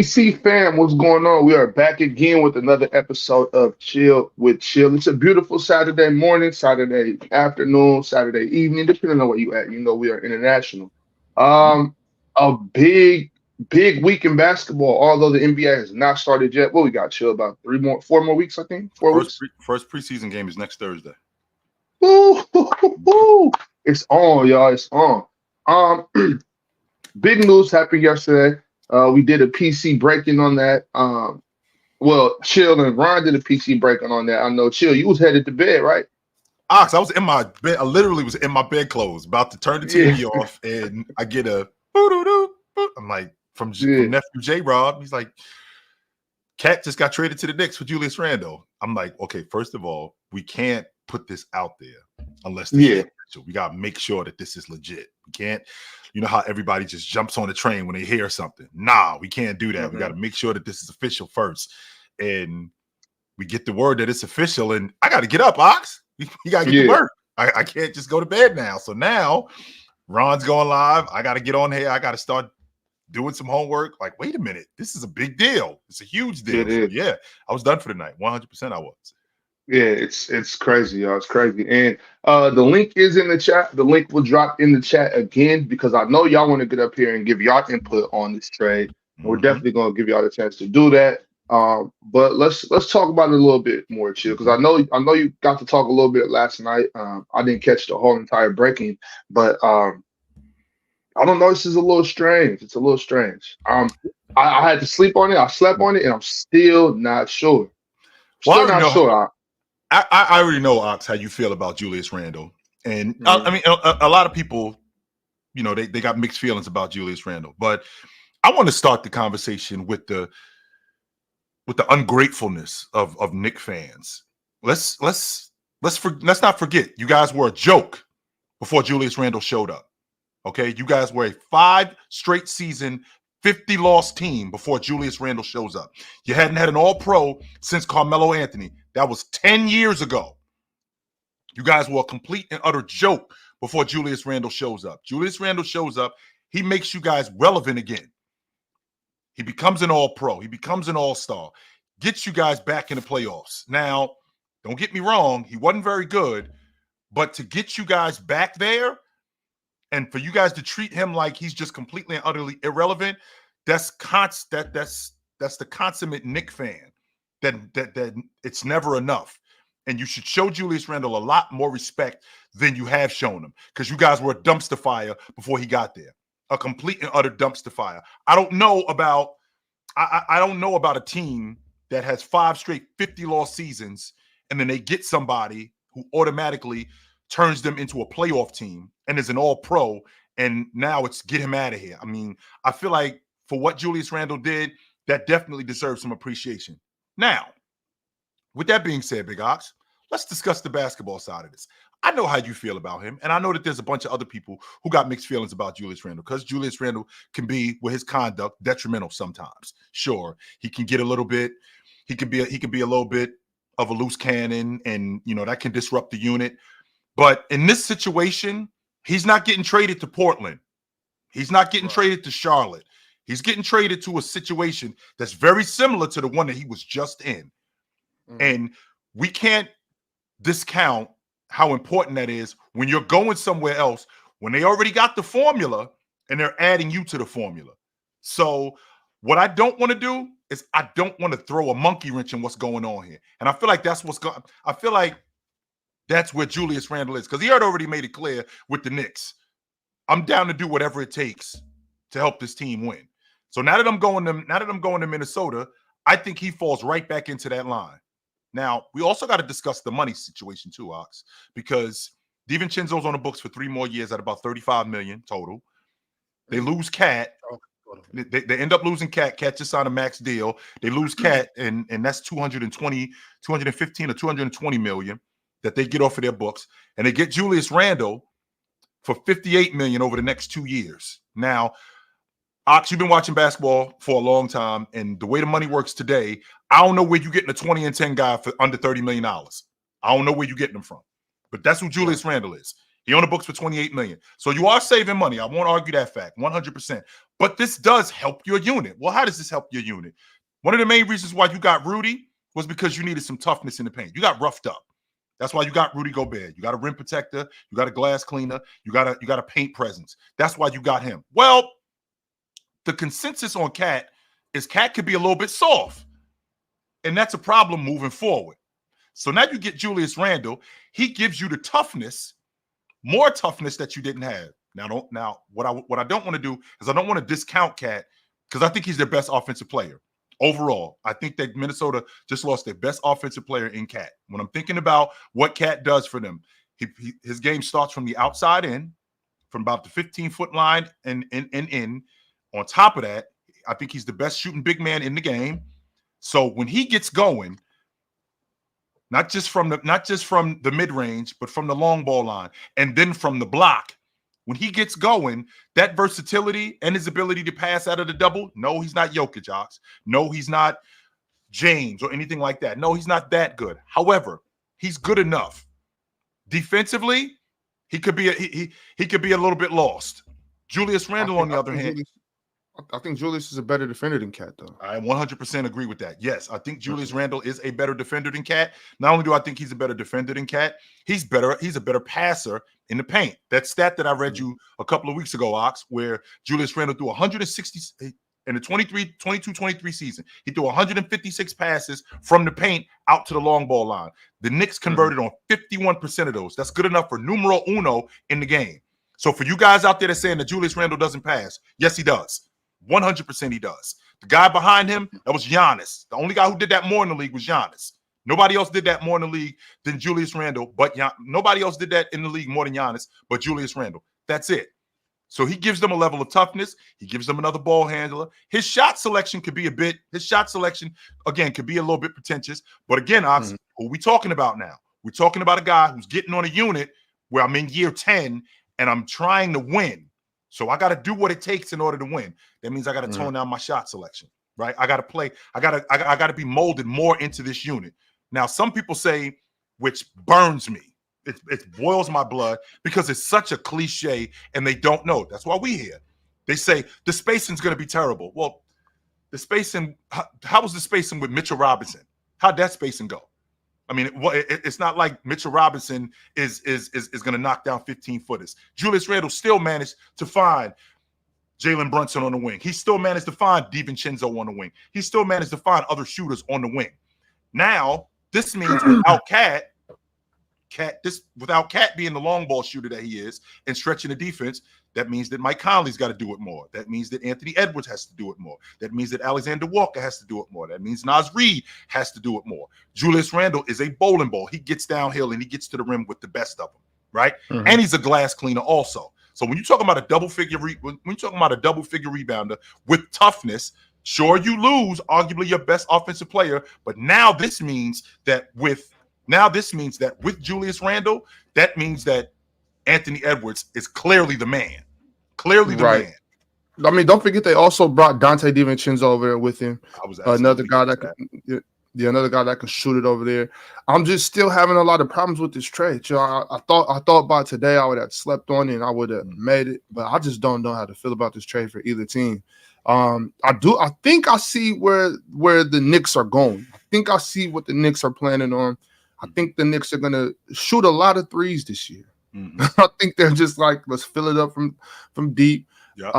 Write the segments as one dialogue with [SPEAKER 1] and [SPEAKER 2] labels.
[SPEAKER 1] PC fam, what's going on? We are back again with another episode of Chill with Chill. It's a beautiful Saturday morning, Saturday afternoon, Saturday evening, depending on where you at. You know, we are international. Um, a big week in basketball, although the NBA has not started yet. Well, we got chill about 4 more weeks, I think. 4 weeks.
[SPEAKER 2] First preseason game is next Thursday.
[SPEAKER 1] Woo, it's on, y'all. It's on. Um, Big news happened yesterday. We did a PC breaking on that. Well, Chill and Ron did a PC breaking on that. I know, Chill, you was headed to bed, right?
[SPEAKER 2] Ox, I was in my bed. I literally was in my bedclothes, about to turn the TV off, and I get a boo-doo-doo. I'm like, from nephew J Rob. He's like, Cat just got traded to the Knicks for Julius Randle. I'm like, okay, first of all, we can't put this out there unless this is official. We gotta make sure that this is legit. We can't, you know how everybody just jumps on the train when they hear something. Nah, we can't do that. We got to make sure that this is official first. And we get the word that it's official, and I got to get up, Ox. You got to get to work. I can't just go to bed now. So now Ron's going live. I got to get on here. I got to start doing some homework. Like, wait a minute. This is a big deal. It's a huge deal. So, yeah, I was done for the night. 100% I was.
[SPEAKER 1] Yeah, it's crazy, y'all. It's crazy. And the link is in the chat. The link will drop in the chat again because I know y'all want to get up here and give y'all input on this trade. We're definitely going to give y'all the chance to do that. But let's talk about it a little bit more, Chill, because I know you got to talk a little bit last night. I didn't catch the whole entire breaking, but I don't know. This is a little strange. It's a little strange. I had to sleep on it. I slept on it, and I'm still not sure. Still not sure.
[SPEAKER 2] I already know, Ox, how you feel about Julius Randle. And I mean, a lot of people, you know, they got mixed feelings about Julius Randle. But I want to start the conversation with the ungratefulness of Knicks fans. Let's not forget, you guys were a joke before Julius Randle showed up. Okay, you guys were a 5 straight season 50-loss team before Julius Randle shows up. You hadn't had an all-pro since Karl-Anthony. That was 10 years ago. You guys were a complete and utter joke before Julius Randle shows up. Julius Randle shows up. He makes you guys relevant again. He becomes an all-pro. He becomes an all-star. Gets you guys back in the playoffs. Now, don't get me wrong. He wasn't very good. But to get you guys back there, and for you guys to treat him like he's just completely and utterly irrelevant, that's the consummate Knicks fan. That it's never enough. And you should show Julius Randle a lot more respect than you have shown him, because you guys were a dumpster fire before he got there. A complete and utter dumpster fire. I don't know about a team that has 5 straight 50-loss seasons and then they get somebody who automatically turns them into a playoff team and is an all-pro, and now it's get him out of here. I mean, I feel like for what Julius Randle did, that definitely deserves some appreciation. Now, with that being said, Big Ox, let's discuss the basketball side of this. I know how you feel about him, and I know that there's a bunch of other people who got mixed feelings about Julius Randle, because Julius Randle can be, with his conduct, detrimental sometimes. Sure, he can get a little bit, he can be a little bit of a loose cannon, and you know that can disrupt the unit. But in this situation, he's not getting traded to Portland. He's not getting traded to Charlotte. He's getting traded to a situation that's very similar to the one that he was just in. And we can't discount how important that is when you're going somewhere else, when they already got the formula and they're adding you to the formula. So what I don't want to do is I don't want to throw a monkey wrench in what's going on here. And I feel like that's what's going. I feel like that's where Julius Randle is, because he had already made it clear with the Knicks, I'm down to do whatever it takes to help this team win. So now that I'm going to Minnesota, I think he falls right back into that line. Now, we also got to discuss the money situation too, Ox, because DiVincenzo's on the books for 3 more years at about $35 million total. They lose Cat. They end up losing Cat. Cat just signed a max deal. They lose Cat, and that's 215 or 220 million that they get off of their books. And they get Julius Randle for $58 million over the next 2 years. Now, Ox, you've been watching basketball for a long time, and the way the money works today, I don't know where you're getting a 20 and 10 guy for under $30 million. I don't know where you're getting them from. But that's who Julius Randle is. He on the books for $28 million. So you are saving money. I won't argue that fact, 100%. But this does help your unit. Well, how does this help your unit? One of the main reasons why you got Rudy was because you needed some toughness in the paint. You got roughed up. That's why you got Rudy Gobert. You got a rim protector. You got a glass cleaner. You got a paint presence. That's why you got him. Well, the consensus on Cat is Cat could be a little bit soft. And that's a problem moving forward. So now you get Julius Randle. He gives you the toughness, more toughness that you didn't have. Now, what I don't want to do is I don't want to discount Cat because I think he's their best offensive player overall. I think that Minnesota just lost their best offensive player in Cat. When I'm thinking about what Cat does for them, his game starts from the outside in, from about the 15-foot line and in. On top of that, I think he's the best shooting big man in the game. So when he gets going, not just from the mid-range, but from the long ball line, and then from the block. When he gets going, that versatility and his ability to pass out of the double, no, he's not Jokic, Ox. No, he's not James or anything like that. No, he's not that good. However, he's good enough. Defensively, he could be a little bit lost. Julius Randle, on the other hand,
[SPEAKER 1] I think Julius is a better defender than Cat, though.
[SPEAKER 2] I 100% agree with that. Yes, I think Julius Randle is a better defender than Cat. Not only do I think he's a better defender than Cat, he's a better passer in the paint. That stat that I read you a couple of weeks ago, Ox, where Julius Randle threw 160 in the 22-23 season. He threw 156 passes from the paint out to the long ball line. The Knicks converted on 51% of those. That's good enough for numero uno in the game. So for you guys out there that's saying that Julius Randle doesn't pass, yes, he does. 100% he does. The guy behind him, that was Giannis. The only guy who did that more in the league was Giannis. Nobody else did that more in the league than Julius Randle, but nobody else did that in the league more than Giannis, but Julius Randle. That's it. So he gives them a level of toughness. He gives them another ball handler. His shot selection, again, could be a little bit pretentious. But again, Ox, who are we talking about now? We're talking about a guy who's getting on a unit where I'm in year 10 and I'm trying to win. So I got to do what it takes in order to win. That means I got to tone down my shot selection, right? I got to play. I got to be molded more into this unit. Now, some people say, which burns me, it boils my blood because it's such a cliche and they don't know. That's why we here. They say the spacing's going to be terrible. Well, the spacing, how was the spacing with Mitchell Robinson? How'd that spacing go? I mean, it's not like Mitchell Robinson is going to knock down 15-footers. Julius Randle still managed to find Jalen Brunson on the wing. He still managed to find DiVincenzo on the wing. He still managed to find other shooters on the wing. Now, this means without Cat being the long ball shooter that he is and stretching the defense, that means that Mike Conley's got to do it more. That means that Anthony Edwards has to do it more. That means that Alexander Walker has to do it more. That means Naz Reid has to do it more. Julius Randle is a bowling ball. He gets downhill and he gets to the rim with the best of them, right? And he's a glass cleaner also. So when you're talking about a double figure rebounder with toughness, sure, you lose arguably your best offensive player, but now this means that with Julius Randle, that means that Anthony Edwards is clearly the man. Clearly the man.
[SPEAKER 1] I mean, don't forget they also brought Dante DiVincenzo over there with him. Another guy that can shoot it over there. I'm just still having a lot of problems with this trade. You know, I thought by today I would have slept on it and I would have made it, but I just don't know how to feel about this trade for either team. I think I see where the Knicks are going. I think I see what the Knicks are planning on. I think the Knicks are going to shoot a lot of threes this year. I think they're just like, let's fill it up from deep.
[SPEAKER 2] Yeah.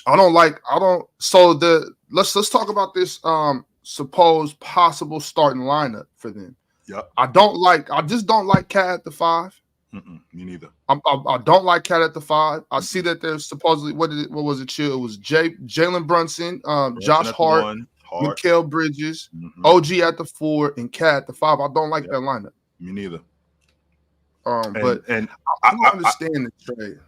[SPEAKER 1] Let's talk about this supposed possible starting lineup for them.
[SPEAKER 2] Yeah.
[SPEAKER 1] I just don't like Cat at the 5.
[SPEAKER 2] Me neither.
[SPEAKER 1] I don't like Cat at the 5. I see that there's supposedly what was it? Chill. It was Jalen Brunson, Josh Hart, Mikal Bridges, OG at the 4, and Cat at the 5. I don't like that lineup.
[SPEAKER 2] Me neither.
[SPEAKER 1] I understand the trade.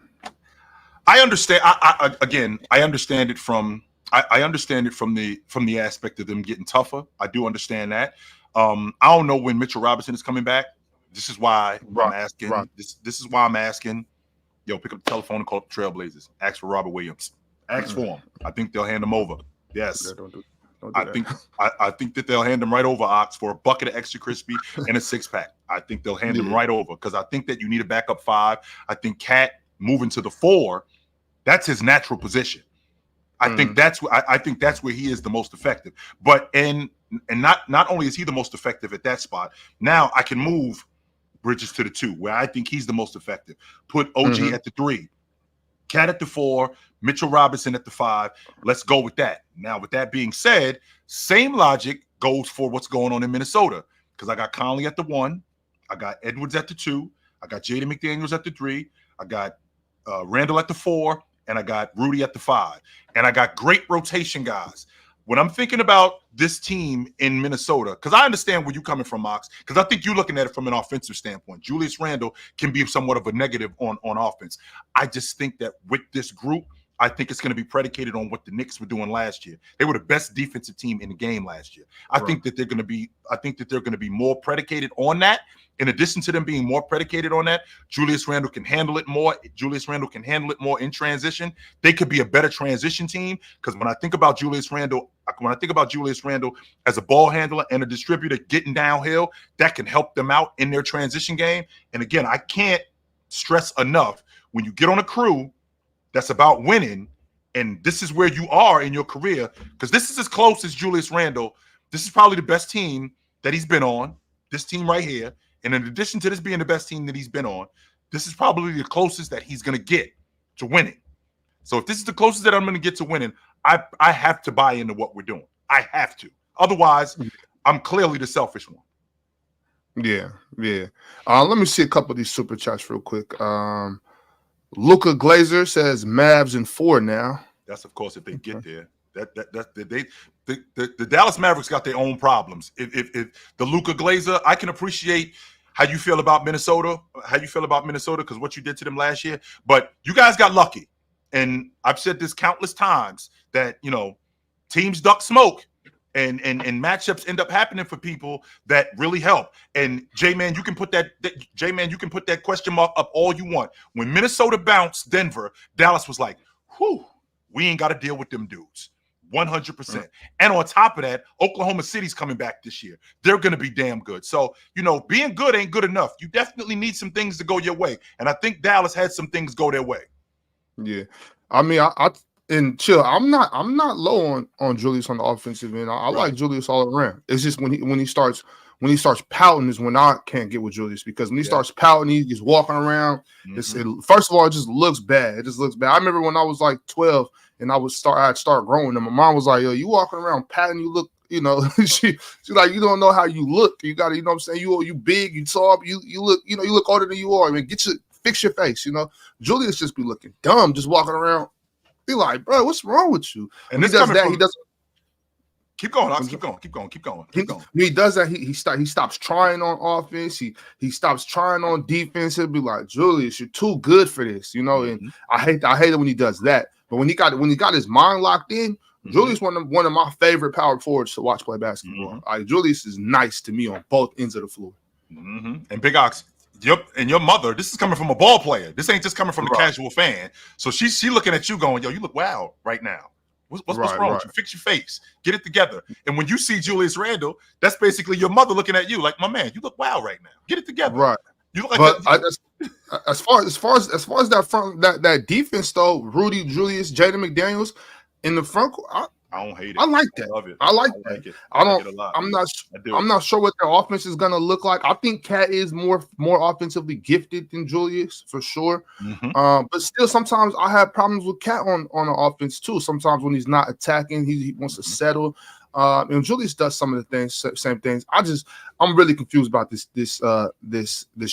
[SPEAKER 2] I understand. I understand it from the aspect of them getting tougher. I do understand that. I don't know when Mitchell Robinson is coming back. This is why I'm asking. This is why I'm asking. Yo, pick up the telephone and call up the Trailblazers. Ask for Robert Williams. Ask for him. I think they'll hand him over. Yes.
[SPEAKER 3] Don't do that.
[SPEAKER 2] I think that they'll hand him right over, Ox, for a bucket of extra crispy and a 6-pack. I think they'll hand him right over because I think that you need a backup 5. I think Cat moving to the 4, that's his natural position. I think that's where he is the most effective. But and not only is he the most effective at that spot, now I can move Bridges to the 2, where I think he's the most effective. Put OG at the 3, Cat at the 4, Mitchell Robinson at the 5. Let's go with that. Now, with that being said, same logic goes for what's going on in Minnesota because I got Conley at the 1, I got Edwards at the 2, I got Jaden McDaniels at the 3, I got Randle at the 4, and I got Rudy at the 5. And I got great rotation guys. When I'm thinking about this team in Minnesota, because I understand where you're coming from, Mox, because I think you're looking at it from an offensive standpoint. Julius Randle can be somewhat of a negative on offense. I just think that with this group, I think it's going to be predicated on what the Knicks were doing last year. They were the best defensive team in the game last year. I think that they're going to be more predicated on that. In addition to them being more predicated on that, Julius Randle can handle it more. Julius Randle can handle it more in transition. They could be a better transition team because when I think about Julius Randle as a ball handler and a distributor getting downhill, that can help them out in their transition game. And again, I can't stress enough when you get on a crew that's about winning, and this is where you are in your career, because this is as close as Julius Randle. This is probably the best team that he's been on, this team right here. And in addition to this being the best team that he's been on, this is probably the closest that he's going to get to winning. So if this is the closest that I'm going to get to winning, I have to buy into what we're doing. I have to. Otherwise, I'm clearly the selfish one.
[SPEAKER 3] Yeah. Let me see a couple of these super chats real quick. Luca Glazer says Mavs in 4 now.
[SPEAKER 2] That's of course if they get there. The Dallas Mavericks got their own problems. If the Luca Glazer, I can appreciate how you feel about Minnesota, because what you did to them last year. But you guys got lucky, and I've said this countless times that teams duck smoke. And matchups end up happening for people that really help. And J-Man, you can put that question mark up all you want. When Minnesota bounced Denver, Dallas was like, whew, we ain't got to deal with them dudes. 100%. And on top of that, Oklahoma City's coming back this year. They're going to be damn good. So, being good ain't good enough. You definitely need some things to go your way. And I think Dallas had some things go their way.
[SPEAKER 3] Yeah. I mean, and chill. I'm not low on Julius on the offensive end. I like Julius all around. It's just when he starts pouting is when I can't get with Julius, because when he starts pouting, he's just walking around. First of all, it just looks bad. It just looks bad. I remember when I was like 12 and I'd start growing, and my mom was like, "Yo, you walking around pouting, you look." She's like, "You don't know how you look. You got to, what I'm saying, you big, you tall, you look, you look older than you are. I mean, fix your face. Julius just be looking dumb, just walking around. Be like, bro, what's wrong with you?" And he does that. He doesn't.
[SPEAKER 2] Keep going, Ox. Keep going.
[SPEAKER 3] When he does that, he stops trying on offense. He stops trying on defense. He'll be like, "Julius, you're too good for this," And I hate it when he does that. But when he got his mind locked in, Julius one of my favorite power forwards to watch play basketball. Julius is nice to me on both ends of the floor.
[SPEAKER 2] And Big Ox, your mother, this is coming from a ball player. This ain't just coming from the casual fan. So she's looking at you going, "Yo, you look wild right now. What's wrong with you? Fix your face. Get it together." And when you see Julius Randle, that's basically your mother looking at you like, "My man, you look wild right now. Get it together." Right. You look like
[SPEAKER 3] as far as that front that defense though, Rudy, Julius, Jaden McDaniels in the front, I
[SPEAKER 2] don't hate it.
[SPEAKER 3] I like that.
[SPEAKER 2] I love it.
[SPEAKER 3] I like that. I'm not sure what their offense is going to look like. I think Cat is more offensively gifted than Julius for sure. But still, sometimes I have problems with Cat on the offense too. Sometimes when he's not attacking, he wants to settle. And Julius does some of the same things. I'm really confused about this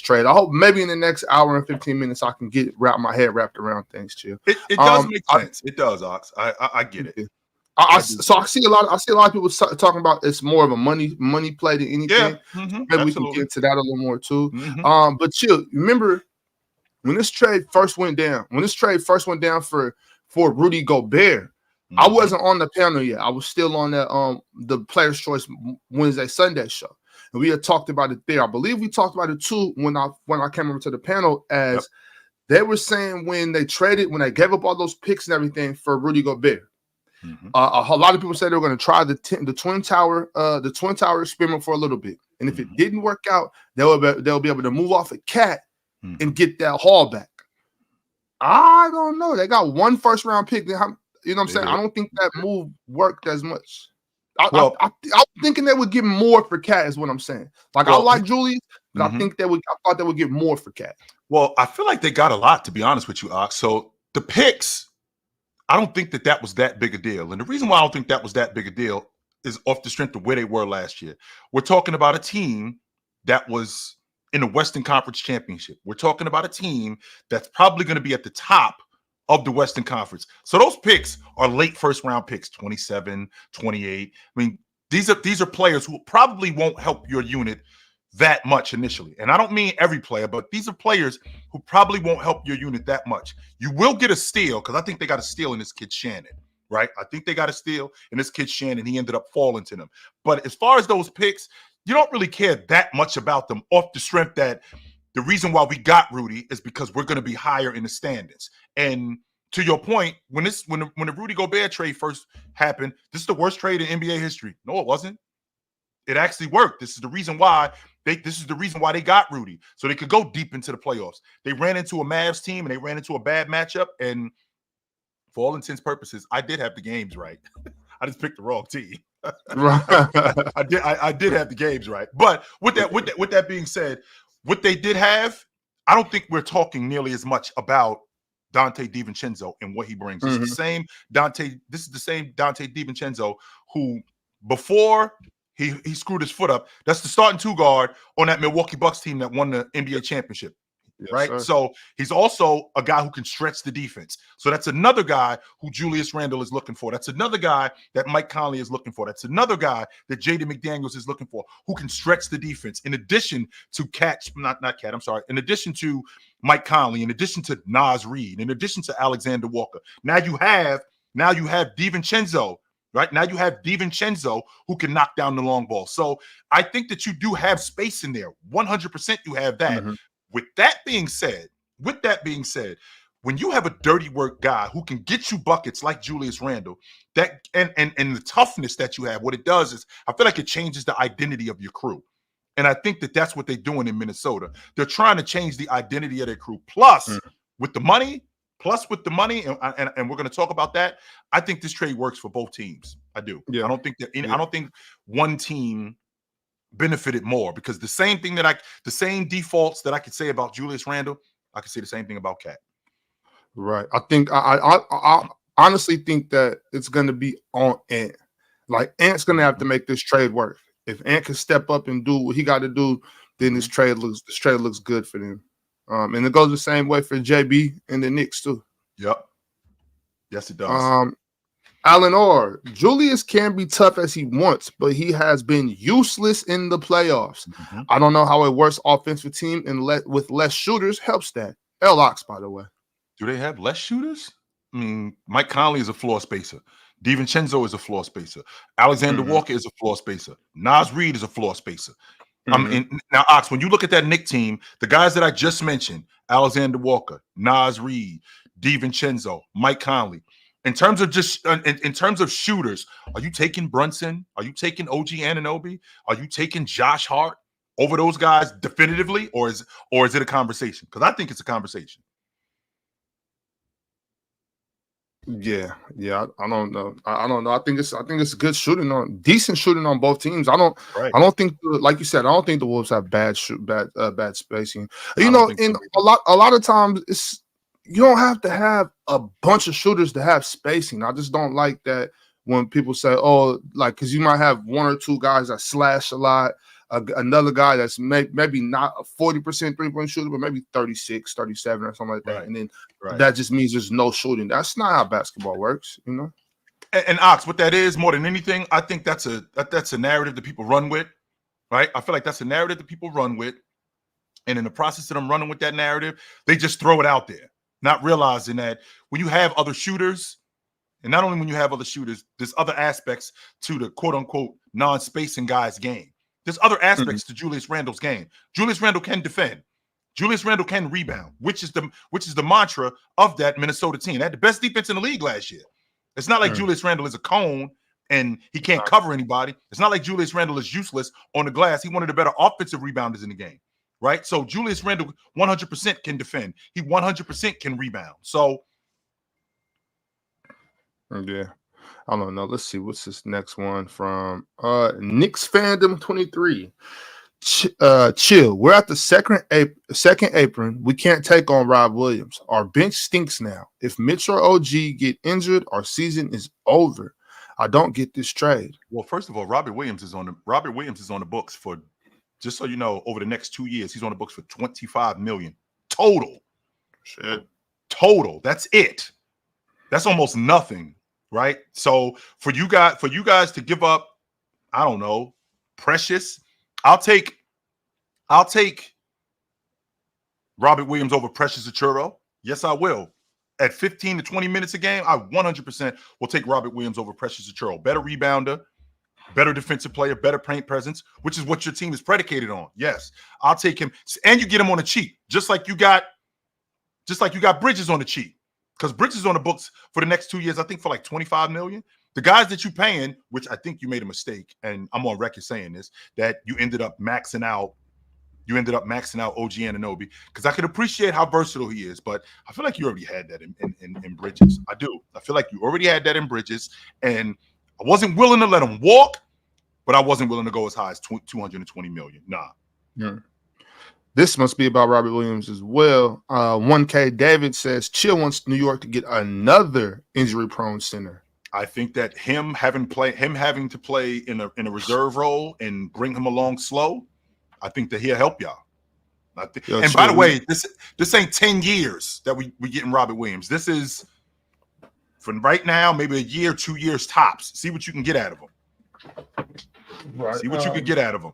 [SPEAKER 3] trade. I hope maybe in the next hour and 15 minutes I can my head wrapped around things, Chill.
[SPEAKER 2] It does make sense. It does, Ox. I get it.
[SPEAKER 3] So I see a lot of people talking about it's more of a money play than anything. Maybe we can get into that a little more too. But Chill, remember when this trade first went down? When this trade first went down for Rudy Gobert, I wasn't on the panel yet. I was still on that the Players' Choice Wednesday Sunday show, and we had talked about it there. I believe we talked about it too when I came over to the panel, as they were saying when they gave up all those picks and everything for Rudy Gobert. A lot of people said they were going to try the twin tower experiment for a little bit, and if it didn't work out, they'll be able to move off a Cat and get that haul back. I don't know. They got 1 first-round pick. You know what I'm saying? I don't think that move worked as much. I was thinking they would get more for Cat, is what I'm saying. Like, I like Julius, but I thought they would get more for Cat.
[SPEAKER 2] Well, I feel like they got a lot, to be honest with you, Ox. So the picks, I don't think that was that big a deal. And the reason why I don't think that was that big a deal is off the strength of where they were last year. We're talking about a team that was in the Western Conference Championship. We're talking about a team that's probably going to be at the top of the Western Conference. So those picks are late first-round picks, 27, 28. I mean, these are players who probably won't help your unit that much initially. And I don't mean every player, but these are players who probably won't help your unit that much. You will get a steal, because I think they got a steal in this kid Shannon, right? I think they got a steal in this kid Shannon. He ended up falling to them. But as far as those picks, you don't really care that much about them off the strength that the reason why we got Rudy is because we're going to be higher in the standings. And to your point, when the Rudy Gobert trade first happened, this is the worst trade in NBA history. No, it wasn't. It actually worked. This is the reason why they got Rudy, so they could go deep into the playoffs. They ran into a Mavs team and they ran into a bad matchup. And for all intents and purposes, I did have the games right. I just picked the wrong team. I did have the games right. But with that being said, what they did have, I don't think we're talking nearly as much about Dante DiVincenzo and what he brings. This is the same Dante DiVincenzo who, before he screwed his foot up, that's the starting 2 guard on that Milwaukee Bucks team that won the NBA championship. Yes, right. Sir. So he's also a guy who can stretch the defense. So that's another guy who Julius Randle is looking for. That's another guy that Mike Conley is looking for. That's another guy that Jaden McDaniels is looking for, who can stretch the defense. In addition to in addition to Mike Conley, in addition to Naz Reid, in addition to Alexander Walker. Now you have DiVincenzo. Right now you have DiVincenzo who can knock down the long ball. So I think that you do have space in there. 100% you have that. With that being said, when you have a dirty work guy who can get you buckets like Julius Randle, that and the toughness that you have, what it does is I feel like it changes the identity of your crew. And I think that that's what they're doing in Minnesota. They're trying to change the identity of their crew. Plus, with the money, and we're going to talk about that, I think this trade works for both teams. I do. Yeah. I don't think one team benefited more, because the same defaults that I could say about Julius Randle, I could say the same thing about Cat.
[SPEAKER 3] Right. I think I honestly think that it's going to be on Ant. Like, Ant's going to have to make this trade work. If Ant can step up and do what he got to do, then this trade looks good for them. And it goes the same way for JB and the Knicks too.
[SPEAKER 2] Yep. Yes, it does.
[SPEAKER 3] Alan Orr, Julius can be tough as he wants, but he has been useless in the playoffs. I don't know how a worse offensive team and with less shooters helps that. L-Ox, by the way.
[SPEAKER 2] Do they have less shooters? I mean, Mike Conley is a floor spacer. DiVincenzo is a floor spacer. Alexander Walker is a floor spacer. Naz Reid is a floor spacer. Now, Ox, when you look at that Knicks team, the guys that I just mentioned, Alexander Walker, Naz Reid, DiVincenzo, Mike Conley, in terms of shooters, are you taking Brunson? Are you taking OG Anunoby? Are you taking Josh Hart over those guys definitively, or is it a conversation? Because I think it's a conversation.
[SPEAKER 3] Yeah. I don't know. I think it's good shooting decent shooting on both teams. I don't think, like you said, I don't think the Wolves have bad spacing. A lot of times you don't have to have a bunch of shooters to have spacing. I just don't like that when people say, oh, like, because you might have 1 or 2 guys that slash a lot, another guy that's maybe not a 40% three-point shooter, but maybe 36, 37 or something like that. Right. And then that just means there's no shooting. That's not how basketball works, you know?
[SPEAKER 2] And Ox, what that is more than anything, I think that's a narrative that people run with, right? I feel like that's a narrative that people run with. And in the process of them running with that narrative, they just throw it out there, not realizing that when you have other shooters, and not only when you have other shooters, there's other aspects to the quote-unquote non-spacing guy's game. There's other aspects to Julius Randle's game. Julius Randle can defend. Julius Randle can rebound, which is the mantra of that Minnesota team. They had the best defense in the league last year. It's not like Julius Randle is a cone and he can't cover anybody. It's not like Julius Randle is useless on the glass. He's one of the better offensive rebounders in the game, right? So Julius Randle 100% can defend. He 100% can rebound. So
[SPEAKER 3] yeah, I don't know. Let's see what's this next one from Knicks fandom 23. Chill. We're at the second apron. We can't take on Rob Williams. Our bench stinks now. If Mitch or OG get injured, our season is over. I don't get this trade.
[SPEAKER 2] Well, first of all, Robert Williams is on the books for, just so you know, over the next 2 years, he's on the books for $25 million total.
[SPEAKER 3] Shit.
[SPEAKER 2] Total. That's it. That's almost nothing, right? So for you guys to give up, I don't know, Precious. I'll take Robert Williams over Precious Achuro. Yes, I will. At 15 to 20 minutes a game, I 100% will take Robert Williams over Precious Achuro. Better rebounder, better defensive player, better paint presence, which is what your team is predicated on. Yes, I'll take him, and you get him on the cheap, just like you got Bridges on the cheap, because Bridges is on the books for the next 2 years. I think for like $25 million. The guys that you're paying, which I think you made a mistake, and I'm on record saying this, that you ended up maxing out OG Anunoby, because I could appreciate how versatile he is, but I feel like you already had that in Bridges. I do. I feel like you already had that in Bridges, and I wasn't willing to let him walk, but I wasn't willing to go as high as $220 million. Nah.
[SPEAKER 3] Yeah. This must be about Robert Williams as well. 1K David says, Chill wants New York to get another injury-prone center.
[SPEAKER 2] I think that him having to play in a reserve role and bring him along slow, I think that he'll help y'all. And by the way, this ain't 10 years that we getting Robert Williams. This is from right now, maybe a year, 2 years tops. See what you can get out of him.
[SPEAKER 3] Right.
[SPEAKER 2] See what you can get out of him.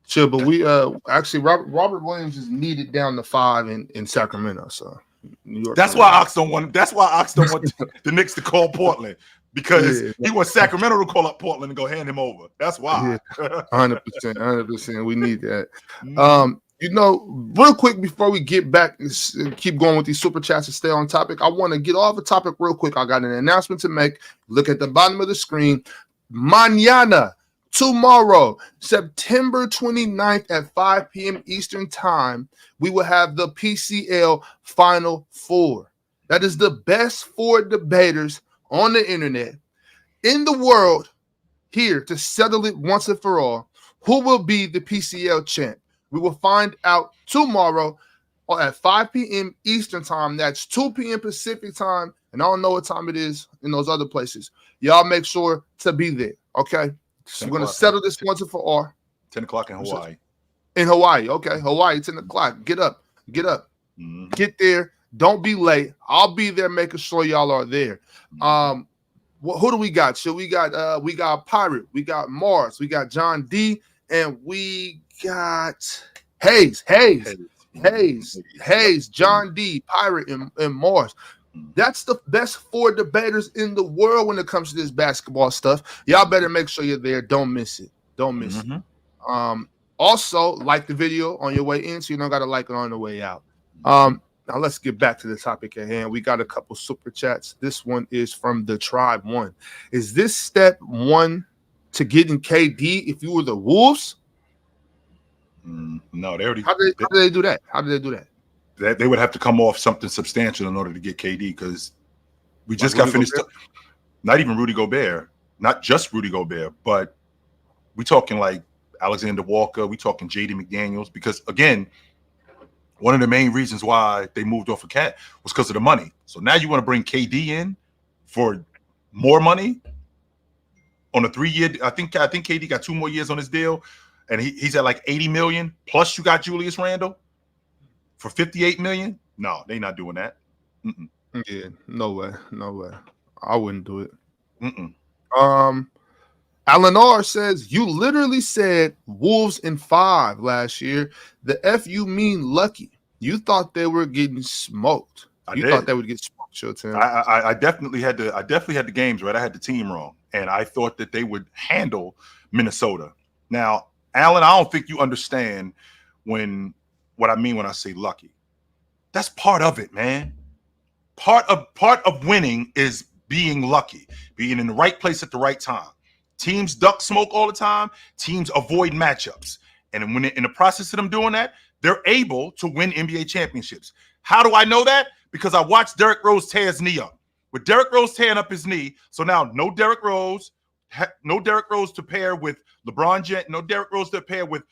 [SPEAKER 3] Chill, but we actually Robert Williams is needed down to 5 in Sacramento, so New York.
[SPEAKER 2] That's why Ox don't want the Knicks to call Portland, because he wants Sacramento to call up Portland and go hand him over. That's why.
[SPEAKER 3] 100%. We need that. Real quick before we get back and keep going with these super chats and stay on topic, I want to get off the topic real quick. I got an announcement to make. Look at the bottom of the screen. Mañana, tomorrow, September 29th at 5 p.m. Eastern Time, we will have the PCL Final Four. That is the best 4 debaters on the internet in the world here to settle it once and for all. Who will be the PCL champ? We will find out tomorrow at 5 p.m. Eastern Time. That's 2 p.m. Pacific Time, and I don't know what time it is in those other places. Y'all make sure to be there, okay? So we're going to settle this once and for all.
[SPEAKER 2] 10 o'clock in Hawaii.
[SPEAKER 3] In Hawaii, okay. Hawaii, 10 o'clock. Get up.
[SPEAKER 2] Mm-hmm.
[SPEAKER 3] Get there. Don't be late. I'll be there making sure y'all are there. Who do we got? So we got Pirate. We got Mars. We got John D. And we got Hayes, John D, Pirate, and Mars. That's the best 4 debaters in the world when it comes to this basketball stuff. Y'all better make sure you're there. Don't miss it. Also, like the video on your way in, so you don't got to like it on the way out. Now let's get back to the topic at hand. We got a couple super chats. This one is from the Tribe One. Is this step 1 to getting KD if you were the Wolves?
[SPEAKER 2] No, they already.
[SPEAKER 3] How did they do that?
[SPEAKER 2] They would have to come off something substantial in order to get KD, because we just got finished. Not even Rudy Gobert, not just Rudy Gobert, but we talking like Alexander Walker. We talking Jaden McDaniels, because again, one of the main reasons why they moved off of Cat was because of the money. So now you want to bring KD in for more money on a 3-year. I think KD got 2 more years on his deal, and he's at like $80 million. Plus you got Julius Randle for $58 million. No, they not doing that. Mm-mm.
[SPEAKER 3] Yeah, no way. I wouldn't do it.
[SPEAKER 2] Mm-mm.
[SPEAKER 3] Alan R says, you literally said Wolves in 5 last year. The F you mean lucky. You thought they were getting smoked. You thought they would get smoked, Showtime.
[SPEAKER 2] I definitely had the games right. I had the team wrong, and I thought that they would handle Minnesota. Now, Alan, I don't think you understand what I mean when I say lucky. That's part of it, man. Part of winning is being lucky, being in the right place at the right time. Teams duck smoke all the time. Teams avoid matchups. And when in the process of them doing that, they're able to win NBA championships. How do I know that? Because I watched Derrick Rose tear his knee up. With Derrick Rose tearing up his knee, so now no Derrick Rose to pair with LeBron James, no Derrick Rose to pair with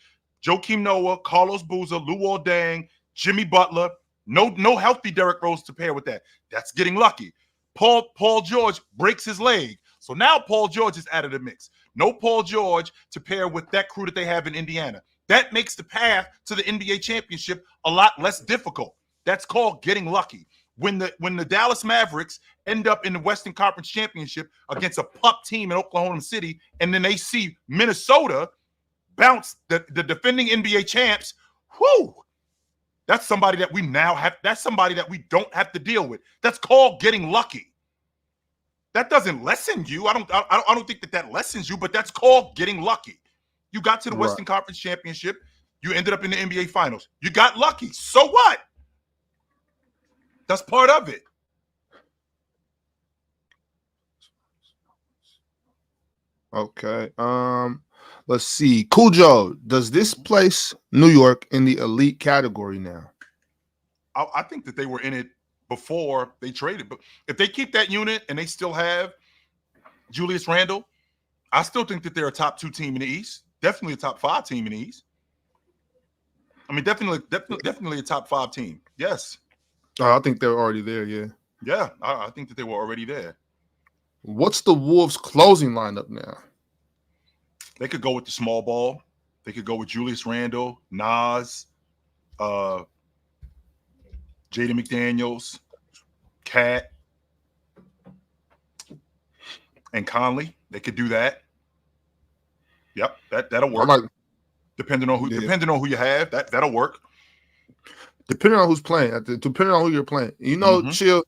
[SPEAKER 2] Joakim Noah, Carlos Boozer, Luol Deng, Jimmy Butler. No healthy Derrick Rose to pair with that. That's getting lucky. Paul George breaks his leg. So now Paul George is out of the mix. No Paul George to pair with that crew that they have in Indiana. That makes the path to the NBA championship a lot less difficult. That's called getting lucky. When the Dallas Mavericks end up in the Western Conference Championship against a pup team in Oklahoma City, and then they see Minnesota bounce the defending NBA champs, whoo! That's somebody that we now have. That's somebody that we don't have to deal with. That's called getting lucky. That doesn't lessen you. I don't think that lessens you, but that's called getting lucky. You got to the Western Conference Championship. You ended up in the NBA Finals. You got lucky. So what? That's part of it.
[SPEAKER 3] Okay. Let's see. Cujo, does this place New York in the elite category now?
[SPEAKER 2] I think that they were in it before they traded. But if they keep that unit and they still have Julius Randle, I still think that they're a top 2 team in the East. Definitely a top 5 team in the East. I mean, definitely a top 5 team. Yes.
[SPEAKER 3] I think they're already there, yeah.
[SPEAKER 2] Yeah, I think that they were already there.
[SPEAKER 3] What's the Wolves' closing lineup now?
[SPEAKER 2] They could go with the small ball. They could go with Julius Randle, Nas, Jaden McDaniels, Cat, and Conley. They could do that. Yep, that'll work. Depending on who you have, that'll work.
[SPEAKER 3] Depending on who's playing, depending on who you're playing. You know, Chill,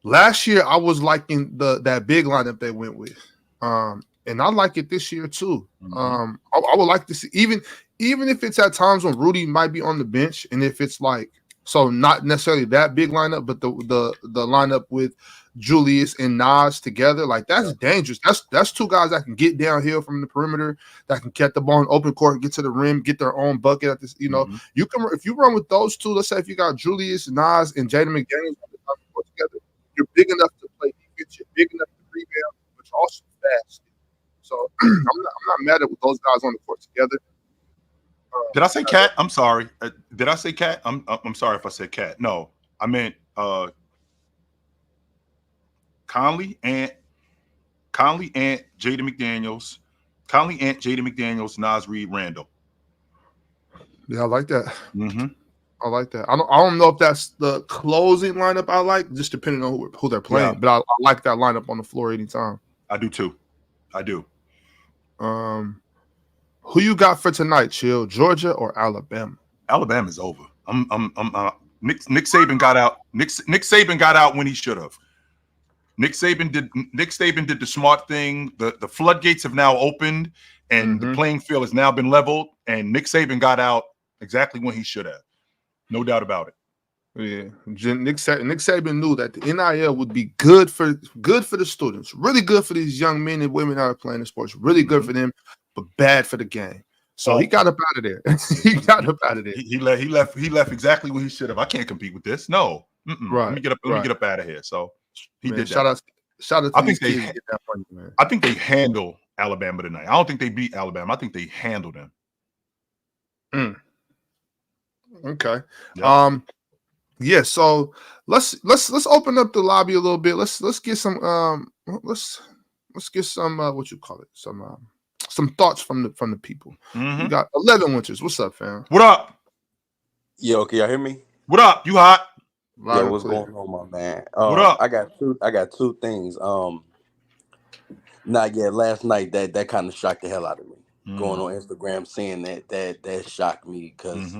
[SPEAKER 3] last year I was liking that big lineup they went with. And I like it this year too. I would like to see, even if it's at times when Rudy might be on the bench, and if it's like, so not necessarily that big lineup, but the lineup with Julius and Nas together, like that's dangerous. That's 2 guys that can get downhill from the perimeter, that can catch the ball in open court, get to the rim, get their own bucket at this. You know, you can, if you run with those 2. Let's say if you got Julius, Nas, and Jaden McDaniels on the court together, you're big enough to play defense, you're big enough to rebound, but you're also fast. So I'm not mad at with those guys on the court together.
[SPEAKER 2] Did I say Cat? I'm sorry. Did I say Cat? I'm sorry if I said Cat. No, I meant Conley, Ant, Jaden McDaniels, Nas Reed, Randle.
[SPEAKER 3] Yeah, I like that. I like that. I don't know if that's the closing lineup I like, just depending on who they're playing. Yeah. But I like that lineup on the floor anytime.
[SPEAKER 2] I do too. I do.
[SPEAKER 3] Who you got for tonight, Chill? Georgia or Alabama?
[SPEAKER 2] Alabama's over. Nick Saban got out. Nick Saban got out when he should have. Nick Saban did the smart thing. The floodgates have now opened, and the playing field has now been leveled. And Nick Saban got out exactly when he should have. No doubt about it.
[SPEAKER 3] Yeah, Nick Saban knew that the NIL would be good for the students, really good for these young men and women that are playing the sports, really good for them, but bad for the game. So he got up out of there. He got up out of there.
[SPEAKER 2] He left exactly what he should have. I can't compete with this. No,
[SPEAKER 3] right.
[SPEAKER 2] Let me get up out of here. So he did that.
[SPEAKER 3] Shout out to these kids to get that money, man.
[SPEAKER 2] I think they handle Alabama tonight. I don't think they beat Alabama. I think they handle them.
[SPEAKER 3] Okay. Yeah. So let's open up the lobby a little bit. Let's get some let's get some what you call it, some thoughts from the people. We got 11 Winters. What's up, fam?
[SPEAKER 2] What up?
[SPEAKER 4] Yo, can y'all hear me?
[SPEAKER 2] What up? You hot?
[SPEAKER 4] Yeah, what's going on, my man?
[SPEAKER 2] What up?
[SPEAKER 4] I got two things. Last night that kind of shocked the hell out of me. Going on Instagram, seeing that shocked me because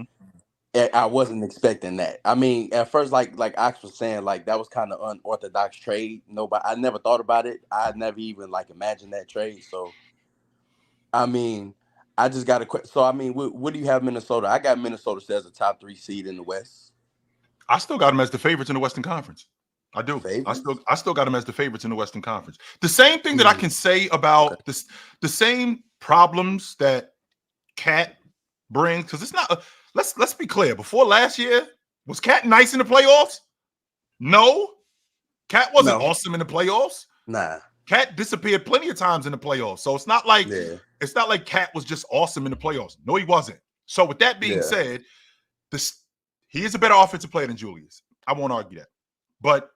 [SPEAKER 4] I wasn't expecting that. I mean, at first, like Ox was saying, like that was kind of unorthodox trade. I never thought about it. I never even imagined that trade. So, I mean, I just got a question. So, I mean, what do you have Minnesota? I got Minnesota as a top 3 seed in the West.
[SPEAKER 2] I still got them as the favorites in the Western Conference. I do.
[SPEAKER 4] Favorites?
[SPEAKER 2] I still got them as the favorites in the Western Conference. The same thing that I can say about this, the same problems that Cat brings, because it's not. Let's be clear. Before last year, was Cat nice in the playoffs? No. Cat wasn't awesome in the playoffs.
[SPEAKER 4] Nah.
[SPEAKER 2] Cat disappeared plenty of times in the playoffs. So it's not like Cat was just awesome in the playoffs. No, he wasn't. So with that being said, he is a better offensive player than Julius. I won't argue that. But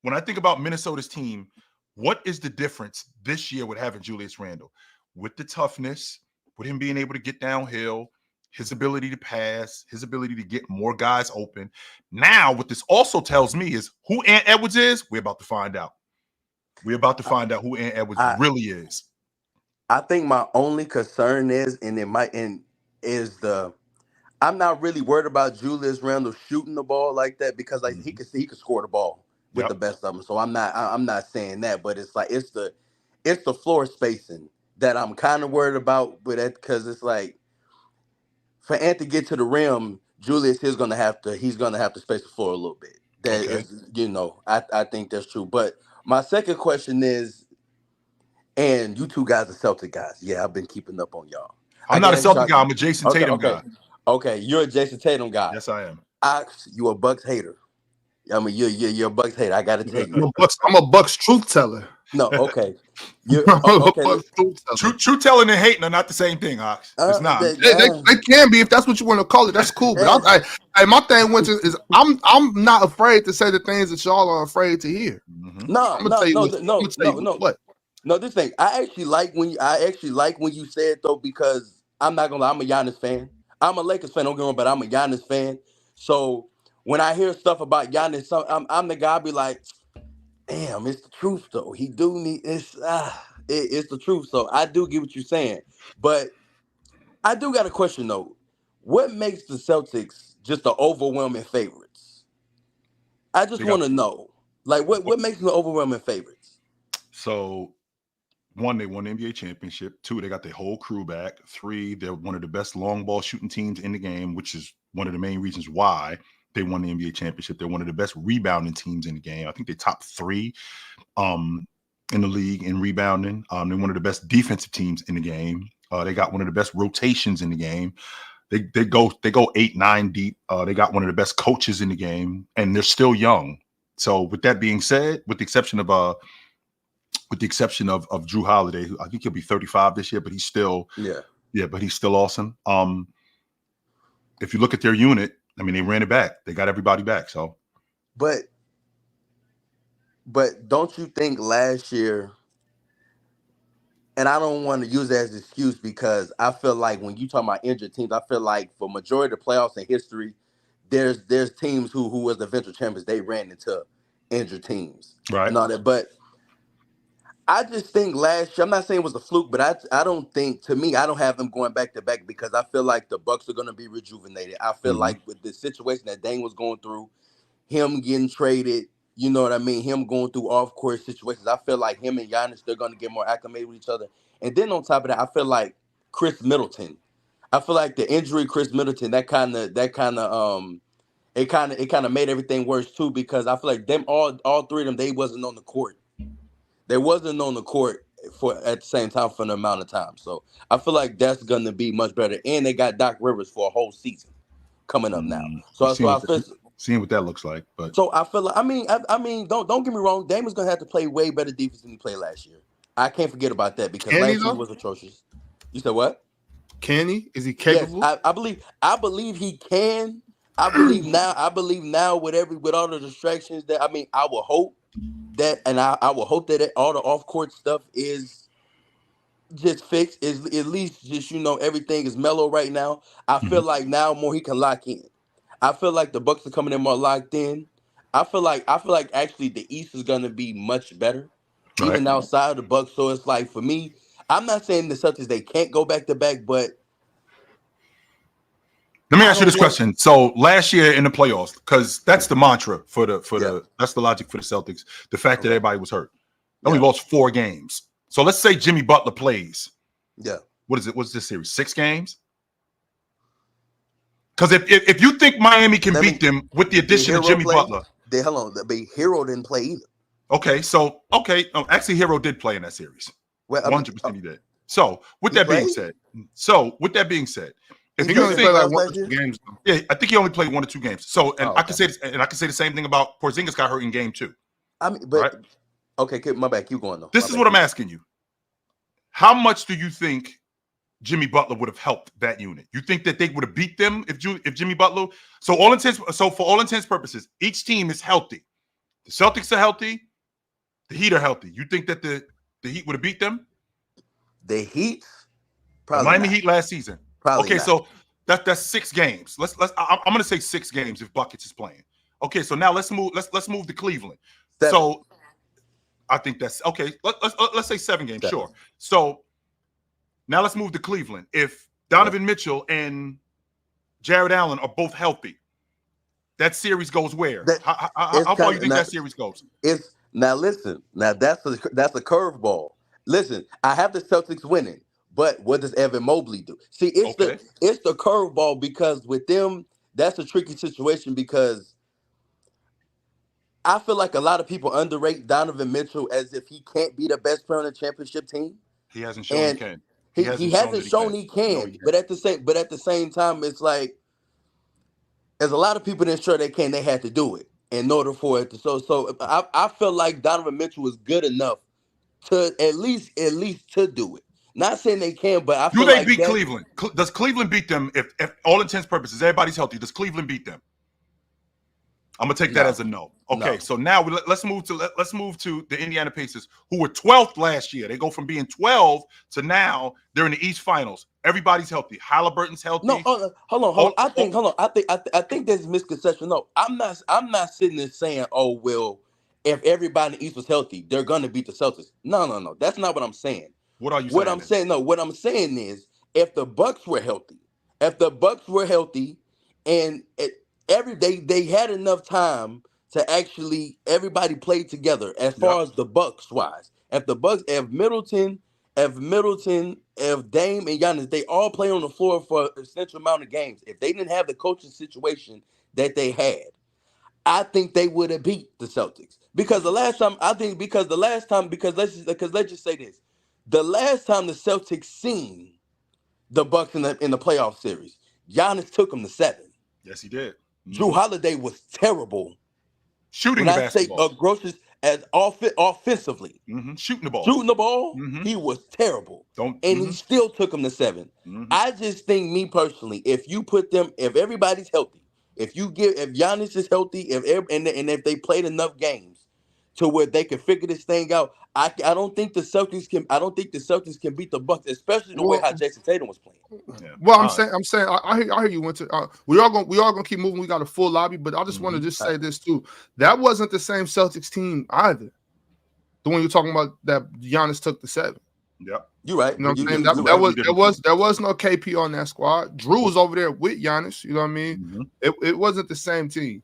[SPEAKER 2] when I think about Minnesota's team, what is the difference this year with having Julius Randle? With the toughness, with him being able to get downhill, his ability to pass, his ability to get more guys open. Now, what this also tells me is who Ant Edwards is, we're about to find out. We're about to find out who Ant Edwards really is.
[SPEAKER 4] I think my only concern is, I'm not really worried about Julius Randle shooting the ball like that because like he could score the ball with the best of them. So I'm not saying that, but it's like it's the floor spacing that I'm kind of worried about with that, because it's like for Ant to get to the rim, Julius is gonna have to space the floor a little bit. That is, I think that's true. But my second question is, and you two guys are Celtic guys. Yeah, I've been keeping up on y'all.
[SPEAKER 2] I'm not a Celtic guy. I'm a Jason Tatum guy.
[SPEAKER 4] Okay, you're a Jason Tatum guy.
[SPEAKER 2] Yes, I am.
[SPEAKER 4] You a Bucks hater. I mean, you're a Bucks hater. I got to tell you.
[SPEAKER 3] I'm a Bucks truth teller.
[SPEAKER 4] No, okay.
[SPEAKER 2] Truth telling and hating are not the same thing, Ox. It's not.
[SPEAKER 3] They can be if that's what you want to call it. That's cool. But my thing is I'm not afraid to say the things that y'all are afraid to hear.
[SPEAKER 4] No. This thing I actually like when you said though, because I'm not gonna lie, I'm a Giannis fan. I'm a Lakers fan, don't get me wrong, but I'm a Giannis fan. So when I hear stuff about Giannis, I'm the guy. I be like, damn, it's the truth though. He do need it's the truth. So I do get what you're saying, but I do got a question though. What makes the Celtics just the overwhelming favorites? I just want to know, like, what makes them the overwhelming favorites?
[SPEAKER 2] So, one, they won the NBA championship. Two, they got their whole crew back. Three, they're one of the best long ball shooting teams in the game, which is one of the main reasons why they won the NBA championship. They're one of the best rebounding teams in the game. I think they're top 3 in the league in rebounding. They're one of the best defensive teams in the game. They got one of the best rotations in the game. They go 8-9 deep. They got one of the best coaches in the game, and they're still young. So with that being said, with the exception of Drew Holiday, who I think he'll be 35 this year, but he's still but he's still awesome. If you look at their unit, I mean, they ran it back. They got everybody back. So,
[SPEAKER 4] but don't you think last year? And I don't want to use that as an excuse, because I feel like when you talk about injured teams, I feel like for majority of the playoffs in history, there's teams who was the eventual champions, they ran into injured teams,
[SPEAKER 2] right?
[SPEAKER 4] And all that. But I just think last year, I'm not saying it was a fluke, but I don't think, to me, I don't have them going back to back, because I feel like the Bucks are going to be rejuvenated. I feel like with the situation that Dame was going through, him getting traded, you know what I mean? Him going through off-court situations. I feel like him and Giannis, they're going to get more acclimated with each other. And then on top of that, I feel like Chris Middleton. I feel like the injury, Chris Middleton, it kind of made everything worse too, because I feel like them all three of them, they wasn't on the court. They wasn't on the court at the same time for an amount of time. So I feel like that's going to be much better. And they got Doc Rivers for a whole season coming up now.
[SPEAKER 2] Seeing what that looks like, but
[SPEAKER 4] so I feel like I mean don't get me wrong, Dame is gonna have to play way better defense than he played last year. I can't forget about that, because last year was atrocious. You said what?
[SPEAKER 3] Can he? Is he capable?
[SPEAKER 4] Yes, I believe he can. I believe now with all the distractions that I will hope that, and I will hope that all the off court stuff is just fixed. Is at least just everything is mellow right now. I feel like now more he can lock in. I feel like the Bucks are coming in more locked in. I feel like actually the East is gonna be much better, even outside of the Bucks. So it's like, for me, I'm not saying the Celtics they can't go back to back, but
[SPEAKER 2] let me ask you this question. So last year in the playoffs, because that's the mantra for the that's the logic for the Celtics. The fact that everybody was hurt, they only lost 4 games. So let's say Jimmy Butler plays.
[SPEAKER 4] Yeah.
[SPEAKER 2] What is it? What's this series? 6 games? Because if you think Miami can beat them with the addition of Jimmy Butler,
[SPEAKER 4] The Hero didn't play either.
[SPEAKER 2] Okay. Actually, Hero did play in that series.
[SPEAKER 4] Well,
[SPEAKER 2] 100% he did. So with that being said, if you
[SPEAKER 3] only
[SPEAKER 2] think
[SPEAKER 3] played like 1 or 2 games,
[SPEAKER 2] yeah, I think he only played 1 or 2 games. So, and I can say this, and I can say the same thing about Porzingis got hurt in game 2.
[SPEAKER 4] I mean, but okay, my bad. Keep going though.
[SPEAKER 2] This is what I'm asking you. How much do you think Jimmy Butler would have helped that unit? You think that they would have beat them if Jimmy Butler? So for all intents purposes, each team is healthy. The Celtics are healthy. The Heat are healthy. You think that the Heat would have beat them?
[SPEAKER 4] The Heat,
[SPEAKER 2] probably Miami Heat last season.
[SPEAKER 4] Probably
[SPEAKER 2] okay,
[SPEAKER 4] not.
[SPEAKER 2] so that's 6 games. I'm gonna say 6 games if Buckets is playing. Okay, so now let's move to Cleveland.
[SPEAKER 4] 7.
[SPEAKER 2] So I think that's okay. Let's say 7 games,
[SPEAKER 4] 7.
[SPEAKER 2] sure. So now let's move to Cleveland. If Donovan Mitchell and Jared Allen are both healthy, that series goes where? How far you think that series goes?
[SPEAKER 4] Now listen. Now that's a curveball. Listen, I have the Celtics winning, but what does Evan Mobley do? See, it's the curveball because with them, that's a tricky situation because I feel like a lot of people underrate Donovan Mitchell as if he can't be the best player on the championship team.
[SPEAKER 2] He hasn't shown he can.
[SPEAKER 4] He hasn't shown he can. But at the same time, it's like there's a lot of people that sure they can. They had to do it in order for it to. So I feel like Donovan Mitchell is good enough to at least to do it. Not saying they can, but I feel
[SPEAKER 2] like beat Cleveland? Does Cleveland beat them if all intents purposes everybody's healthy? Does Cleveland beat them? I'm gonna take that as a no. Okay, so now let's move to the Indiana Pacers, who were 12th last year. They go from being 12 to now they're in the East Finals. Everybody's healthy. Halliburton's healthy.
[SPEAKER 4] No, hold on. I think there's a misconception. No, I'm not sitting there saying, oh well, if everybody in the East was healthy, they're gonna beat the Celtics. No. That's not what I'm saying.
[SPEAKER 2] What are you saying?
[SPEAKER 4] What I'm saying is if the Bucks were healthy, and they had enough time to actually everybody played together as far as the Bucks wise. If Middleton, if Dame and Giannis, they all play on the floor for a essential amount of games. If they didn't have the coaching situation that they had, I think they would have beat the Celtics. Because let's just say this. The last time the Celtics seen the Bucks in the playoff series, Giannis took them to 7.
[SPEAKER 2] Yes, he did. Mm-hmm.
[SPEAKER 4] Drew Holiday was terrible.
[SPEAKER 2] Shooting the basketball.
[SPEAKER 4] Say grossest as offensively.
[SPEAKER 2] Mm-hmm. Shooting the ball.
[SPEAKER 4] Mm-hmm. He was terrible. He still took them to 7.
[SPEAKER 2] Mm-hmm.
[SPEAKER 4] I just think, me personally, if everybody's healthy, if Giannis is healthy, if they played enough games to where they can figure this thing out, I don't think the Celtics can beat the Bucks, especially the way how Jason Tatum was playing.
[SPEAKER 3] Yeah. Well, I'm saying I hear you, Winter. We are gonna keep moving. We got a full lobby, but I just want to say this too. That wasn't the same Celtics team either. The one you're talking about that Giannis took the 7.
[SPEAKER 2] Yeah,
[SPEAKER 4] you're right.
[SPEAKER 3] You know what I'm saying? There was no KP on that squad. Drew was over there with Giannis. You know what I mean?
[SPEAKER 2] Mm-hmm.
[SPEAKER 3] It wasn't the same team.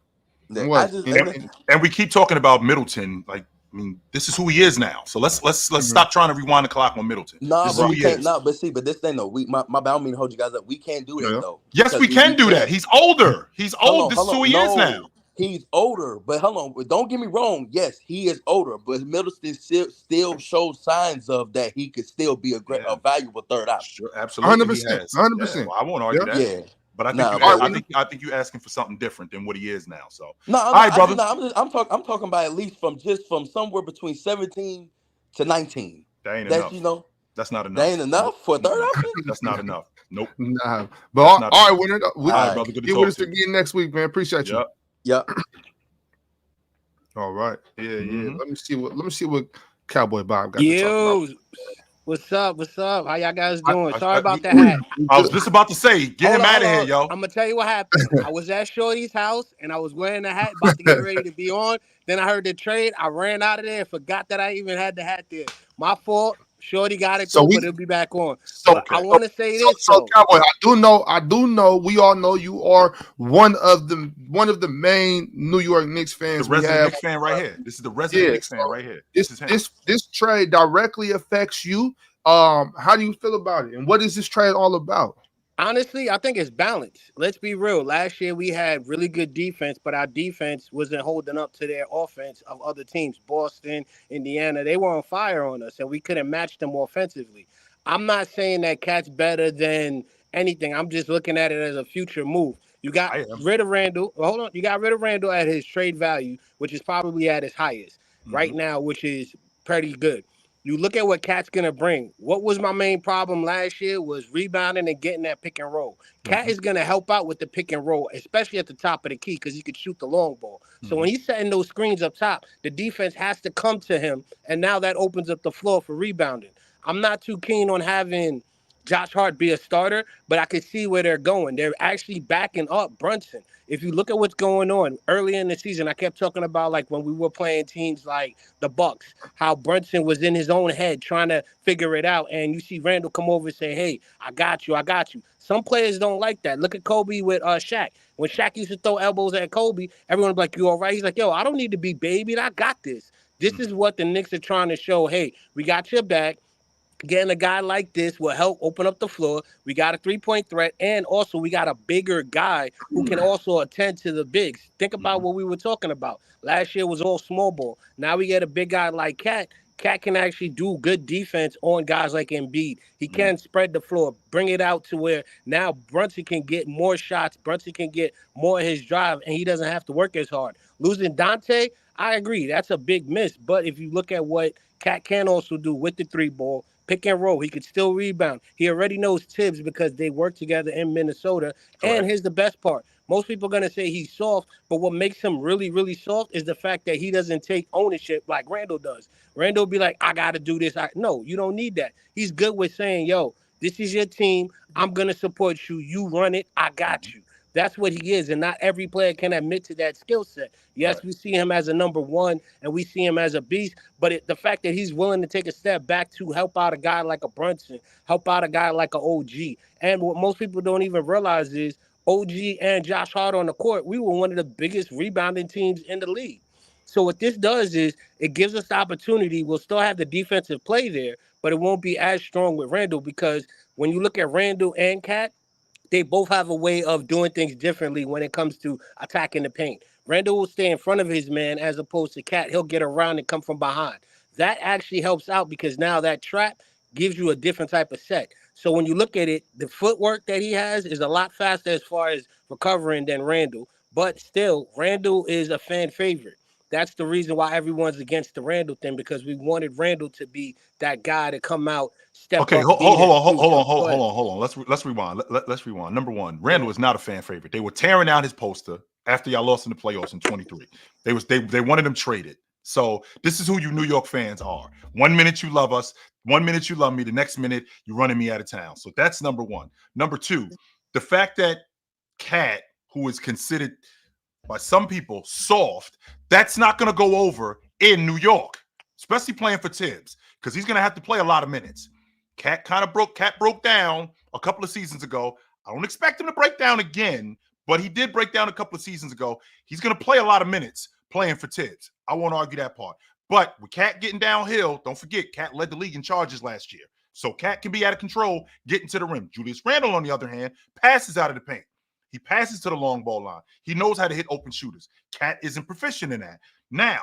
[SPEAKER 2] And we keep talking about Middleton. Like, I mean, this is who he is now. So let's stop trying to rewind the clock on Middleton.
[SPEAKER 4] No, but we can't. No, but this thing though. My bad, I don't mean to hold you guys up. We can't do that though.
[SPEAKER 2] Yes, we can do that. He's older. He's old. This is who he is now.
[SPEAKER 4] He's older, but hold on. Don't get me wrong. Yes, he is older, but Middleton still shows signs of that he could still be a valuable third option.
[SPEAKER 2] Sure, absolutely,
[SPEAKER 3] 100%. 100%.
[SPEAKER 2] Yeah, well, I won't argue that.
[SPEAKER 4] Yeah.
[SPEAKER 2] But I think you're asking for something different than what he is now. So
[SPEAKER 4] all right, brother. I'm talking about at least from somewhere between 17 to 19.
[SPEAKER 2] That ain't enough. That's not enough.
[SPEAKER 4] That ain't enough for a third option.
[SPEAKER 2] That's not enough. Nope.
[SPEAKER 3] Nah. But all right, Winter. All right,
[SPEAKER 2] brother. Good to
[SPEAKER 3] get
[SPEAKER 2] talk
[SPEAKER 3] with us
[SPEAKER 2] to you.
[SPEAKER 3] again next week, man. Appreciate you.
[SPEAKER 4] Yep.
[SPEAKER 3] All right. Yeah. Let me see what Cowboy Bob got.
[SPEAKER 5] Yo. What's up? How y'all guys doing? Sorry about the hat.
[SPEAKER 2] I was just about to say, get him out of here, yo.
[SPEAKER 5] I'm gonna tell you what happened. I was at Shorty's house and I was wearing the hat, about to get ready to be on. Then I heard the trade. I ran out of there and forgot that I even had the hat there. My fault. Shorty got it, but it'll be back on. So I want to say this.
[SPEAKER 3] So Cowboy, I do know. We all know you are one of the main New York Knicks fans.
[SPEAKER 2] The resident Knicks fan right here. This is the resident Knicks fan right here.
[SPEAKER 3] This trade directly affects you. How do you feel about it? And what is this trade all about?
[SPEAKER 5] Honestly, I think it's balanced. Let's be real. Last year we had really good defense, but our defense wasn't holding up to their offense of other teams. Boston, Indiana, they were on fire on us, and we couldn't match them offensively. I'm not saying that Cat's better than anything. I'm just looking at it as a future move. You got rid of Randle. Well, hold on. You got rid of Randle at his trade value, which is probably at his highest right now, which is pretty good. You look at what Cat's gonna bring. What was my main problem last year was rebounding and getting that pick and roll. Cat is gonna help out with the pick and roll, especially at the top of the key, because he could shoot the long ball. So when he's setting those screens up top, the defense has to come to him, and now that opens up the floor for rebounding. I'm not too keen on having Josh Hart be a starter, but I can see where they're going. They're actually backing up Brunson. If you look at what's going on early in the season, I kept talking about like when we were playing teams like the Bucks, how Brunson was in his own head trying to figure it out. And you see Randle come over and say, hey, I got you, I got you. Some players don't like that. Look at Kobe with Shaq. When Shaq used to throw elbows at Kobe, everyone was like, you all right? He's like, yo, I don't need to be babied. I got this. This is what the Knicks are trying to show. Hey, we got your back. Getting a guy like this will help open up the floor. We got a three-point threat, and also we got a bigger guy who can also attend to the bigs. Think about what we were talking about. Last year was all small ball. Now we get a big guy like Cat. Cat can actually do good defense on guys like Embiid. He can spread the floor, bring it out to where now Brunson can get more shots. Brunson can get more of his drive, and he doesn't have to work as hard. Losing Dante, I agree. That's a big miss. But if you look at what Cat can also do with the three ball, pick and roll, he could still rebound. He already knows Tibbs because they work together in Minnesota. Correct. And here's the best part. Most people are going to say he's soft, but what makes him really, really soft is the fact that he doesn't take ownership like Randle does. Randle be like, I got to do this. No, you don't need that. He's good with saying, yo, this is your team. I'm going to support you. You run it. I got you. That's what he is, and not every player can admit to that skill set. Yes, we see him as a number one, and we see him as a beast, but the fact that he's willing to take a step back to help out a guy like a Brunson, help out a guy like an OG. And what most people don't even realize is OG and Josh Hart on the court, we were one of the biggest rebounding teams in the league. So what this does is it gives us the opportunity. We'll still have the defensive play there, but it won't be as strong with Randle because when you look at Randle and Cat, they both have a way of doing things differently when it comes to attacking the paint. Randle will stay in front of his man as opposed to Cat. He'll get around and come from behind. That actually helps out because now that trap gives you a different type of set. So when you look at it, the footwork that he has is a lot faster as far as recovering than Randle. But still, Randle is a fan favorite. That's the reason why everyone's against the Randle thing, because we wanted Randle to be that guy to come out, step up.
[SPEAKER 2] Okay, hold on. Let's rewind. Let's rewind. Number one, Randle is not a fan favorite. They were tearing out his poster after y'all lost in the playoffs in 23. They wanted him traded. So this is who you New York fans are. 1 minute you love us, 1 minute you love me, the next minute you're running me out of town. So that's number one. Number two, the fact that Cat, who is considered by some people soft, that's not going to go over in New York, especially playing for Tibbs, because he's going to have to play a lot of minutes. Cat broke down a couple of seasons ago. I don't expect him to break down again, but he did break down a couple of seasons ago. He's going to play a lot of minutes playing for Tibbs. I won't argue that part. But with Cat getting downhill, don't forget, Cat led the league in charges last year. So Cat can be out of control, getting to the rim. Julius Randle, on the other hand, passes out of the paint. He passes to the long ball line. He knows how to hit open shooters. Cat isn't proficient in that. Now,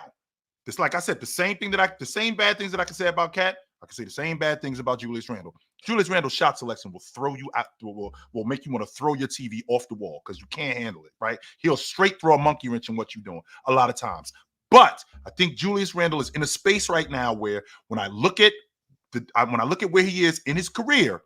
[SPEAKER 2] just like I said, the same bad things that I can say about Cat, I can say the same bad things about Julius Randle. Julius Randle's shot selection will throw you out, will make you want to throw your TV off the wall because you can't handle it, right? He'll straight throw a monkey wrench in what you're doing a lot of times. But I think Julius Randle is in a space right now where when I look at where he is in his career,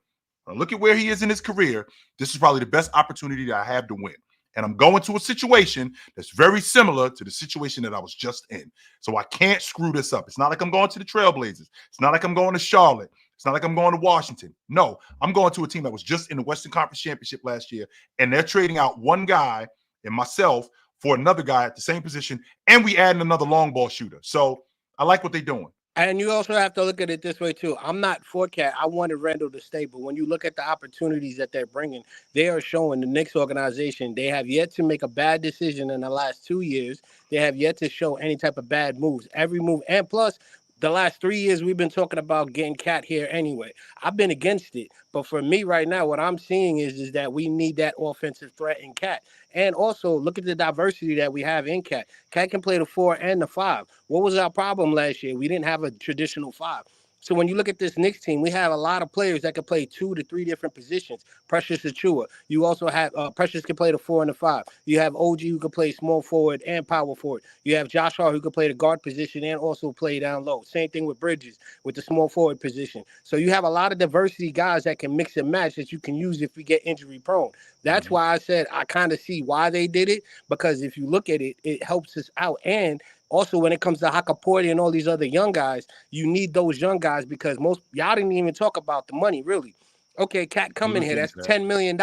[SPEAKER 2] this is probably the best opportunity that I have to win. And I'm going to a situation that's very similar to the situation that I was just in. So I can't screw this up. It's not like I'm going to the Trailblazers. It's not like I'm going to Charlotte. It's not like I'm going to Washington. No, I'm going to a team that was just in the Western Conference Championship last year, and they're trading out one guy and myself for another guy at the same position, and we adding another long ball shooter. So I like what they're doing.
[SPEAKER 5] And you also have to look at it this way, too. I'm not for Cat. I wanted Randle to stay. But when you look at the opportunities that they're bringing, they are showing the Knicks organization they have yet to make a bad decision in the last 2 years. They have yet to show any type of bad moves. Every move. And plus, the last 3 years we've been talking about getting Cat here anyway. I've been against it, but for me right now, what I'm seeing is that we need that offensive threat in Cat. And also look at the diversity that we have in Cat. Cat can play the 4 and the 5. What was our problem last year? We didn't have a traditional 5. So when you look at this Knicks team, we have a lot of players that can play 2 to 3 different positions. Precious Achua. You also have Precious can play the 4 and the 5. You have OG who can play small forward and power forward. You have Josh Hart who can play the guard position and also play down low. Same thing with Bridges with the small forward position. So you have a lot of diversity guys that can mix and match that you can use if we get injury prone. That's why I said I kind of see why they did it, because if you look at it, it helps us out. And also, when it comes to Hakaporti and all these other young guys, you need those young guys because most y'all didn't even talk about the money, really. Okay, Cat coming here, that's $10 million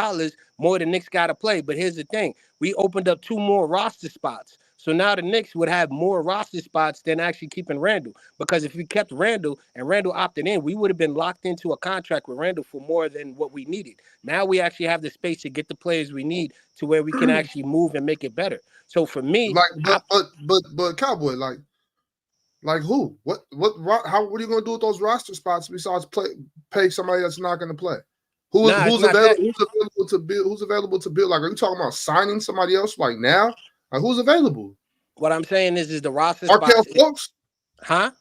[SPEAKER 5] more than Knicks got to play. But here's the thing. We opened up 2 more roster spots. So now the Knicks would have more roster spots than actually keeping Randle. Because if we kept Randle and Randle opted in, we would have been locked into a contract with Randle for more than what we needed. Now we actually have the space to get the players we need to where we can actually move and make it better. So for me,
[SPEAKER 3] but Cowboy, like who? What are you gonna do with those roster spots besides pay somebody that's not gonna play? Who's available to build? Who's available to build? Like, are you talking about signing somebody else like now? Like, who's available?
[SPEAKER 5] What I'm saying is the roster
[SPEAKER 3] Markelle
[SPEAKER 5] spots.
[SPEAKER 3] Fultz?
[SPEAKER 5] Huh?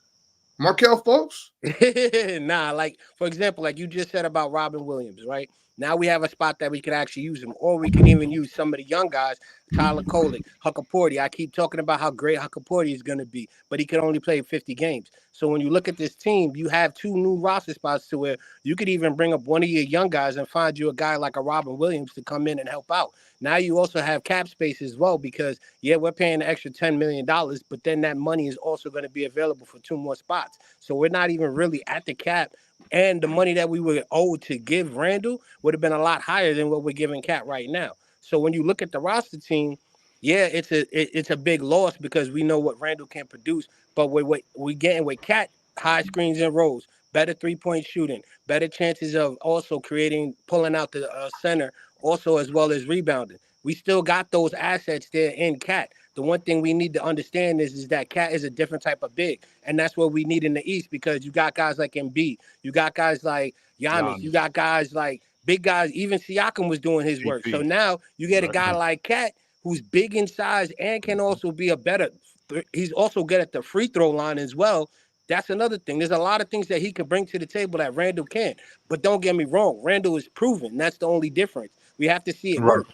[SPEAKER 3] Markelle Fultz?
[SPEAKER 5] Nah, like for example, like you just said about Robin Williams, right? Now we have a spot that we could actually use him, or we can even use some of the young guys, Tyler Kolek, Hakaporti. I keep talking about how great Hakaporti is going to be, but he can only play 50 games. So when you look at this team, you have 2 new roster spots to where you could even bring up one of your young guys and find you a guy like a Robin Williams to come in and help out. Now you also have cap space as well because, yeah, we're paying an extra $10 million, but then that money is also going to be available for 2 more spots. So we're not even really at the cap. And the money that we were owed to give Randle would have been a lot higher than what we're giving Cat right now. So when you look at the roster team, yeah, it's a big loss because we know what Randle can produce. But what we getting with Cat, high screens and rolls, better 3-point shooting, better chances of also pulling out the center, also as well as rebounding. We still got those assets there in Cat. The one thing we need to understand is that Cat is a different type of big, and that's what we need in the East because you got guys like Embiid, you got guys like Giannis, you got guys like big guys. Even Siakam was doing his work. So now you get a guy like Cat who's big in size and can also be he's also good at the free throw line as well. That's another thing. There's a lot of things that he can bring to the table that Randle can't. But don't get me wrong, Randle is proven. That's the only difference. We have to see it work.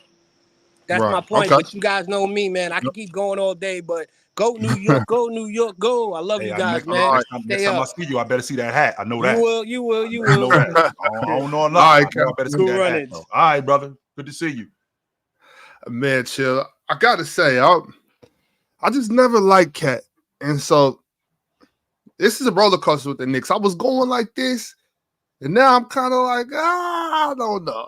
[SPEAKER 5] That's my point. Okay. But you guys know me, man. I can keep going all day, but go New York, go New York, go. I love you guys, man.
[SPEAKER 2] Next time I see you, I better see that hat. I know that.
[SPEAKER 5] You will.
[SPEAKER 2] I know that. I don't know enough. All right, I better see that hat. All right, brother. Good to see you.
[SPEAKER 3] Man, chill. I gotta say, I just never liked Cat. And so this is a roller coaster with the Knicks. I was going like this. And now I'm kind of like, I don't know.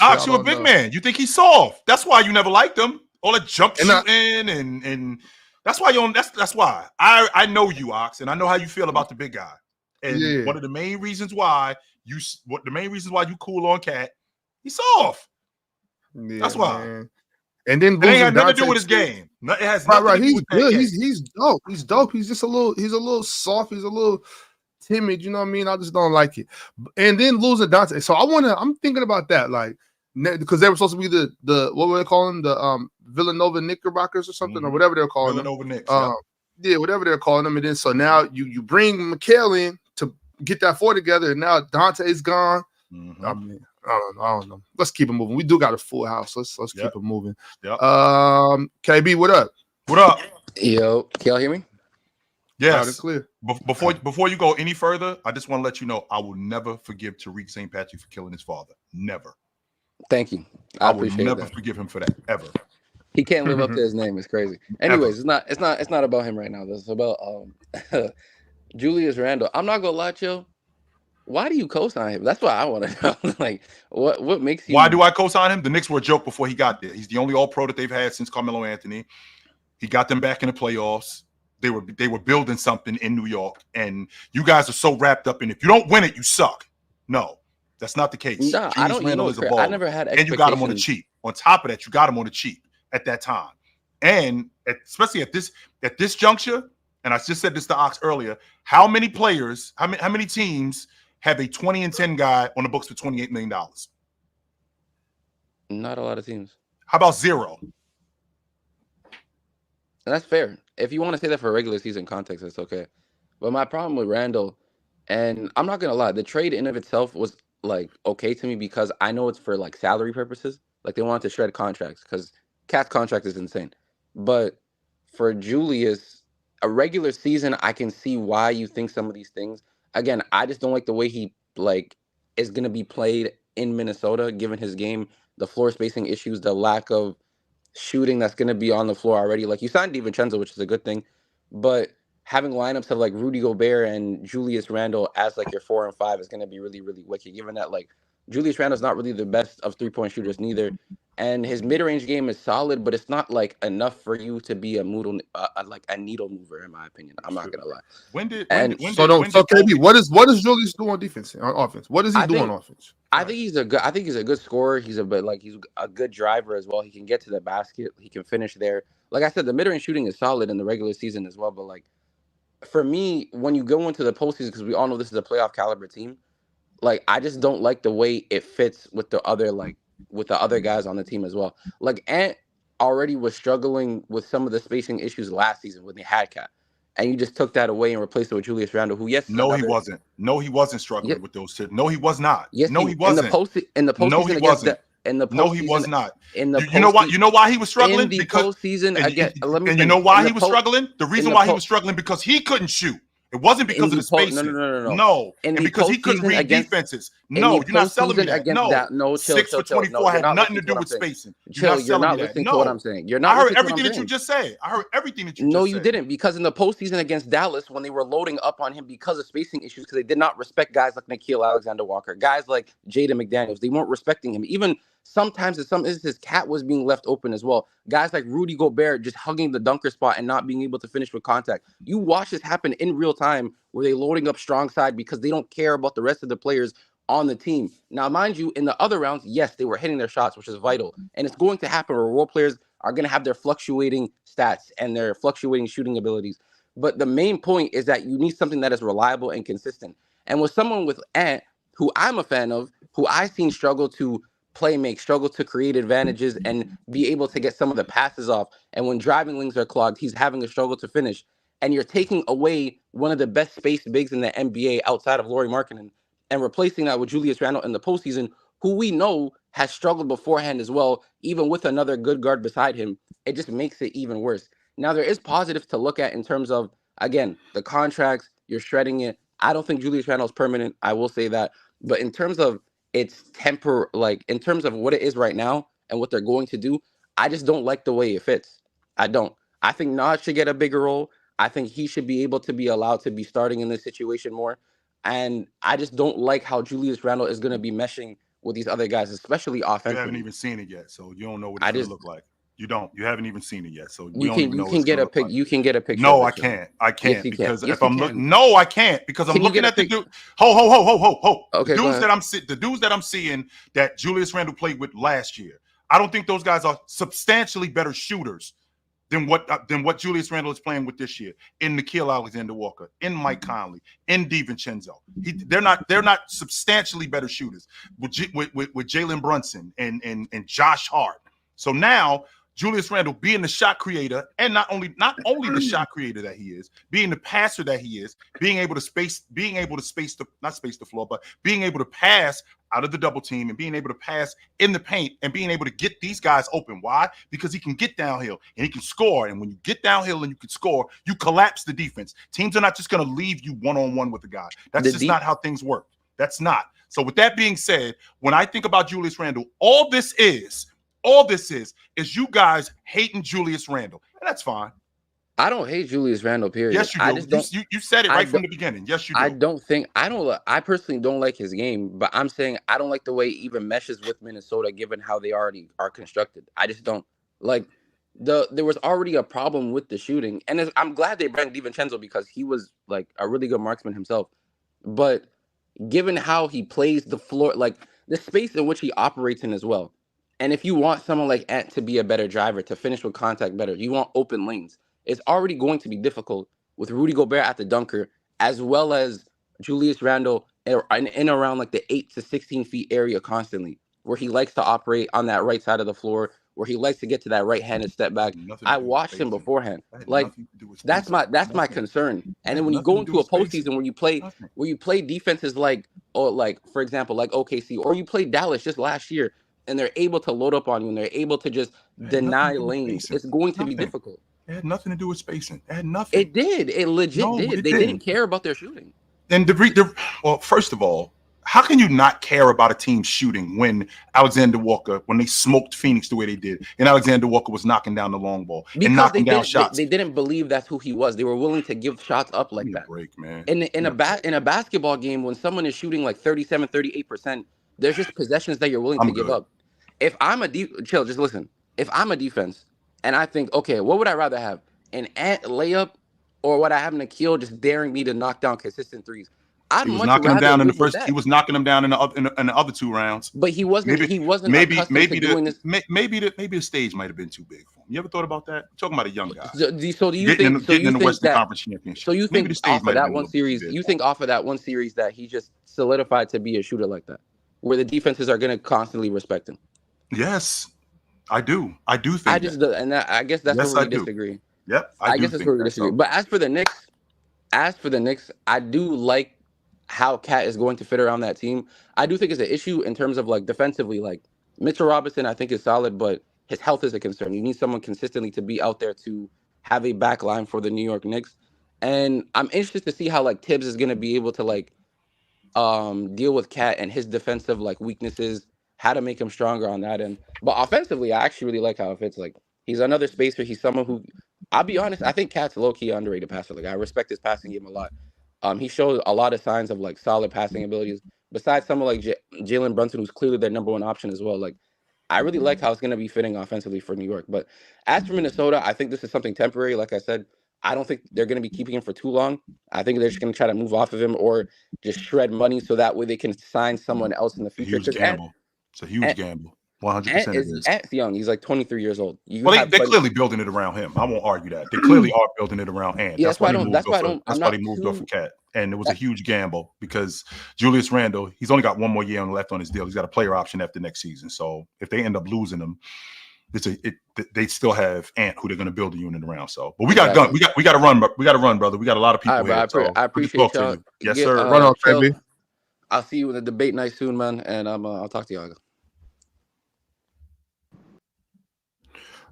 [SPEAKER 2] Ox, you a big man. You think he's soft. That's why you never liked him. All that jump shooting and that's why that's why. I know you, Ox, and I know how you feel about the big guy. And one of the main reasons why you cool on Cat, he's soft. Yeah, that's why. Man.
[SPEAKER 3] And then
[SPEAKER 2] it ain't had nothing to do with his game. It has nothing to do with
[SPEAKER 3] good. He's dope. He's dope. He's just a little soft. He's a little timid, you know what I mean? I just don't like it. And then losing Dante. So I'm thinking about that, like, because they were supposed to be the what were they calling the Villanova Knickerbockers or something, or whatever they're calling
[SPEAKER 2] Villanova
[SPEAKER 3] them.
[SPEAKER 2] Knicks.
[SPEAKER 3] Yeah, whatever they're calling them. And then so now you bring Mikal in to get that 4 together, and now Dante's gone. I mean, I don't know. Let's keep it moving. We do got a full house. Let's keep it moving.
[SPEAKER 2] Yep.
[SPEAKER 3] KB, what up?
[SPEAKER 2] What up?
[SPEAKER 6] Yo, can y'all hear me?
[SPEAKER 2] Yes.
[SPEAKER 3] Clear.
[SPEAKER 2] Before you go any further, I just want to let you know I will never forgive Tariq St. Patrick for killing his father. Never.
[SPEAKER 6] Thank you.
[SPEAKER 2] I will never forgive him for that ever.
[SPEAKER 6] He can't live up to his name. It's crazy. Anyways, it's not about him right now. It's about Julius Randle. I'm not gonna lie, Chill. Why do you co-sign him? That's what I want to know. Like, what makes you?
[SPEAKER 2] Why do I co-sign him? The Knicks were a joke before he got there. He's the only All-Pro that they've had since Karl-Anthony. He got them back in the playoffs. They were building something in New York, and you guys are so wrapped up in if you don't win it, you suck. No, that's not the case.
[SPEAKER 6] No, I don't.
[SPEAKER 2] Randle is a baller.
[SPEAKER 6] I never had
[SPEAKER 2] and you got him on the cheap. On top of that, you got him on the cheap at that time, and especially at this juncture, and I just said this to Ox earlier, how many players, how many teams have a 20-10 guy on the books for $28 million?
[SPEAKER 6] Not a lot of teams.
[SPEAKER 2] How about 0?
[SPEAKER 6] And that's fair. If you want to say that for regular season context, that's okay. But my problem with Randle, and I'm not gonna lie, the trade in of itself was like okay to me because I know it's for like salary purposes. Like they wanted to shred contracts because Cat's contract is insane. But for Julius, a regular season, I can see why you think some of these things. Again, I just don't like the way he like is gonna be played in Minnesota, given his game, the floor spacing issues, the lack of shooting that's going to be on the floor already. Like you signed DiVincenzo, which is a good thing, but having lineups of like Rudy Gobert and Julius Randle as like your 4 and 5 is going to be really, really wicked, given that like Julius Randle's not really the best of 3-point shooters neither. And his mid-range game is solid, but it's not like enough for you to be a like a needle mover, in my opinion. I'm not gonna lie.
[SPEAKER 3] KB, what does Julius do on defense, on offense? What does he do on offense?
[SPEAKER 6] I think he's a good scorer. He's a good driver as well. He can get to the basket. He can finish there. Like I said, the mid-range shooting is solid in the regular season as well. But like for me, when you go into the postseason, because we all know this is a playoff caliber team, like I just don't like the way it fits with the other guys on the team as well. Like Ant already was struggling with some of the spacing issues last season when they had Cat. And you just took that away and replaced it with Julius Randle, who he wasn't.
[SPEAKER 2] No, he wasn't struggling with those two. No, he was not.
[SPEAKER 6] Yes,
[SPEAKER 2] no, he wasn't.
[SPEAKER 6] In the postseason,
[SPEAKER 2] no, he wasn't.
[SPEAKER 6] No,
[SPEAKER 2] he was not. You know why? You know why he was struggling?
[SPEAKER 6] In the postseason again.
[SPEAKER 2] And you know why he was struggling? The reason why he was struggling because he couldn't shoot. It wasn't because of the spacing. No. And because he couldn't read defenses. No, you're not selling me that. No, 6 for 24 had nothing to do with spacing.
[SPEAKER 6] Chill, you're not listening to what I'm saying. You're not.
[SPEAKER 2] I heard everything that you just said. I heard everything that you just said.
[SPEAKER 6] No, you didn't, because in the postseason against Dallas, when they were loading up on him because of spacing issues, because they did not respect guys like Nickeil Alexander-Walker, guys like Jaden McDaniels, they weren't respecting him. Even sometimes in some instances, Cat was being left open as well. Guys like Rudy Gobert just hugging the dunker spot and not being able to finish with contact. You watch this happen in real time where they're loading up strong side because they don't care about the rest of the players on the team. Now, mind you, in the other rounds, yes, they were hitting their shots, which is vital. And it's going to happen where role players are going to have their fluctuating stats and their fluctuating shooting abilities. But the main point is that you need something that is reliable and consistent. And with someone with Ant, who I'm a fan of, who I've seen struggle to struggle to create advantages and be able to get some of the passes off. And when driving lanes are clogged, he's having a struggle to finish. And you're taking away one of the best spaced bigs in the NBA outside of Lauri Markkanen and replacing that with Julius Randle in the postseason, who we know has struggled beforehand as well, even with another good guard beside him. It just makes it even worse. Now, there is positives to look at in terms of, again, the contracts, you're shredding it. I don't think Julius Randle is permanent. I will say that. But in terms of its temper, like in terms of what it is right now and what they're going to do, I just don't like the way it fits. I don't. I think Nas should get a bigger role. I think he should be able to be allowed to be starting in this situation more. And I just don't like how Julius Randle is going to be meshing with these other guys, especially offensively.
[SPEAKER 2] You haven't even seen it yet, so you don't know what it's going to look like. You don't. You haven't even seen it yet, so
[SPEAKER 6] you can get a pic. You can get a picture.
[SPEAKER 2] No, I can't. I can't because if I'm looking. No, I can't because I'm looking at the dude. Ho. Okay, the dudes that I'm seeing that Julius Randle played with last year. I don't think those guys are substantially better shooters than what Julius Randle is playing with this year. In Nickeil Alexander-Walker, in Mike Conley, in DiVincenzo. They're not substantially better shooters with Jalen Brunson and Josh Hart. So now Julius Randle being the shot creator, and not only the shot creator that he is, being the passer that he is, being able to not space the floor, but being able to pass out of the double team and being able to pass in the paint and being able to get these guys open. Why? Because he can get downhill and he can score. And when you get downhill and you can score, you collapse the defense. Teams are not just going to leave you one-on-one with a guy. That's just not how things work. That's not. So with that being said, when I think about Julius Randle, all this is you guys hating Julius Randle. And that's fine.
[SPEAKER 6] I don't hate Julius Randle, period.
[SPEAKER 2] Yes, you do. You said it right from the beginning. Yes, you do.
[SPEAKER 6] I personally don't like his game, but I'm saying I don't like the way he even meshes with Minnesota, given how they already are constructed. I just don't like there was already a problem with the shooting. And I'm glad they brought DiVincenzo because he was like a really good marksman himself. But given how he plays the floor, like the space in which he operates in as well. And if you want someone like Ant to be a better driver, to finish with contact better, you want open lanes. It's already going to be difficult with Rudy Gobert at the dunker, as well as Julius Randle in around like the 8 to 16 feet area constantly, where he likes to operate on that right side of the floor, where he likes to get to that right-handed step back. I watched him beforehand. Like that's my concern. And then when you go into a postseason where you play defenses like for example like OKC, or you play Dallas just last year, and they're able to load up on you and they're able to just deny lanes, it's going to be difficult.
[SPEAKER 2] It had nothing to do with spacing. It had nothing.
[SPEAKER 6] It did. It legit did. They didn't care about their shooting.
[SPEAKER 2] And well, first of all, how can you not care about a team shooting when when they smoked Phoenix the way they did, and Alexander Walker was knocking down the long ball and knocking down shots?
[SPEAKER 6] They didn't believe that's who he was. They were willing to give shots up like that.
[SPEAKER 2] Break, man.
[SPEAKER 6] In a basketball game, when someone is shooting like 37, 38%, there's just possessions that you're willing to give up. If I'm just listen. If I'm a defense and I think, okay, what would I rather have? An Ant layup, or would I have Nikhil just daring me to knock down consistent threes?
[SPEAKER 2] He was knocking them down in the first. He was knocking them down in the other 2 rounds.
[SPEAKER 6] But he wasn't.
[SPEAKER 2] Maybe the stage might have been too big for him. You ever thought about that? I'm talking about a young guy.
[SPEAKER 6] So do you think
[SPEAKER 2] in the Western Conference Championship?
[SPEAKER 6] So you think off of that one series? You think off of that one series that he just solidified to be a shooter like that, where the defenses are going to constantly respect him?
[SPEAKER 2] Yes, I do. I do think.
[SPEAKER 6] I guess that's where we disagree.
[SPEAKER 2] Yep,
[SPEAKER 6] I guess that's where we disagree. But as for the Knicks, I do like how Cat is going to fit around that team. I do think it's an issue in terms of like defensively. Like Mitchell Robinson, I think is solid, but his health is a concern. You need someone consistently to be out there to have a back line for the New York Knicks. And I'm interested to see how like Tibbs is going to be able to like deal with Cat and his defensive like weaknesses, how to make him stronger on that end. But offensively, I actually really like how it fits. Like he's another spacer. He's someone who, I'll be honest, I think Cat's low-key underrated passer. Like I respect his passing game a lot. He showed a lot of signs of like solid passing abilities. Besides someone like Jalen Brunson, who's clearly their number 1 option as well. Like I really like how it's going to be fitting offensively for New York. But as for Minnesota, I think this is something temporary. Like I said, I don't think they're going to be keeping him for too long. I think they're just going to try to move off of him or just shred money so that way they can sign someone else in the future.
[SPEAKER 2] Huge gamble. It's a huge gamble. 100%.
[SPEAKER 6] Ant's young. He's like 23 years old.
[SPEAKER 2] They're clearly building it around him. I won't argue that. They clearly are building it around Ant.
[SPEAKER 6] Yeah, that's why
[SPEAKER 2] he moved off of Cat. And it was a huge gamble because Julius Randle, he's only got 1 more year left on his deal. He's got a player option after next season. So if they end up losing him, they still have Ant, who they're going to build a unit around. So, but we got done. We got to run. We got to run, brother. We got a lot of people here.
[SPEAKER 6] I appreciate y'all.
[SPEAKER 2] Yes, sir.
[SPEAKER 3] Run on, baby.
[SPEAKER 6] I'll see you in the debate night soon, man. And I'll talk to y'all.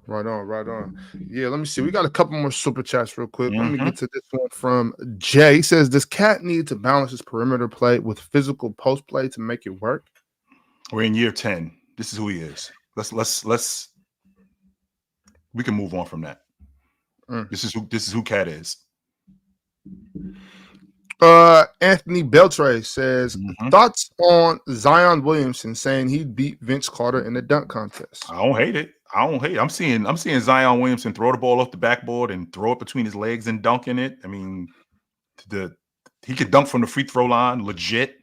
[SPEAKER 3] Right on. Yeah, let me see. We got a couple more super chats real quick. Let me get to this one from Jay. He says, does Cat need to balance his perimeter play with physical post play to make it work?
[SPEAKER 2] We're in year 10. This is who he is. Let's we can move on from that. This is who Cat is.
[SPEAKER 3] Anthony Beltre says, thoughts on Zion Williamson saying he beat Vince Carter in the dunk contest?
[SPEAKER 2] I don't hate it. I'm seeing Zion Williamson throw the ball off the backboard and throw it between his legs and dunking it. I mean, he could dunk from the free throw line, legit.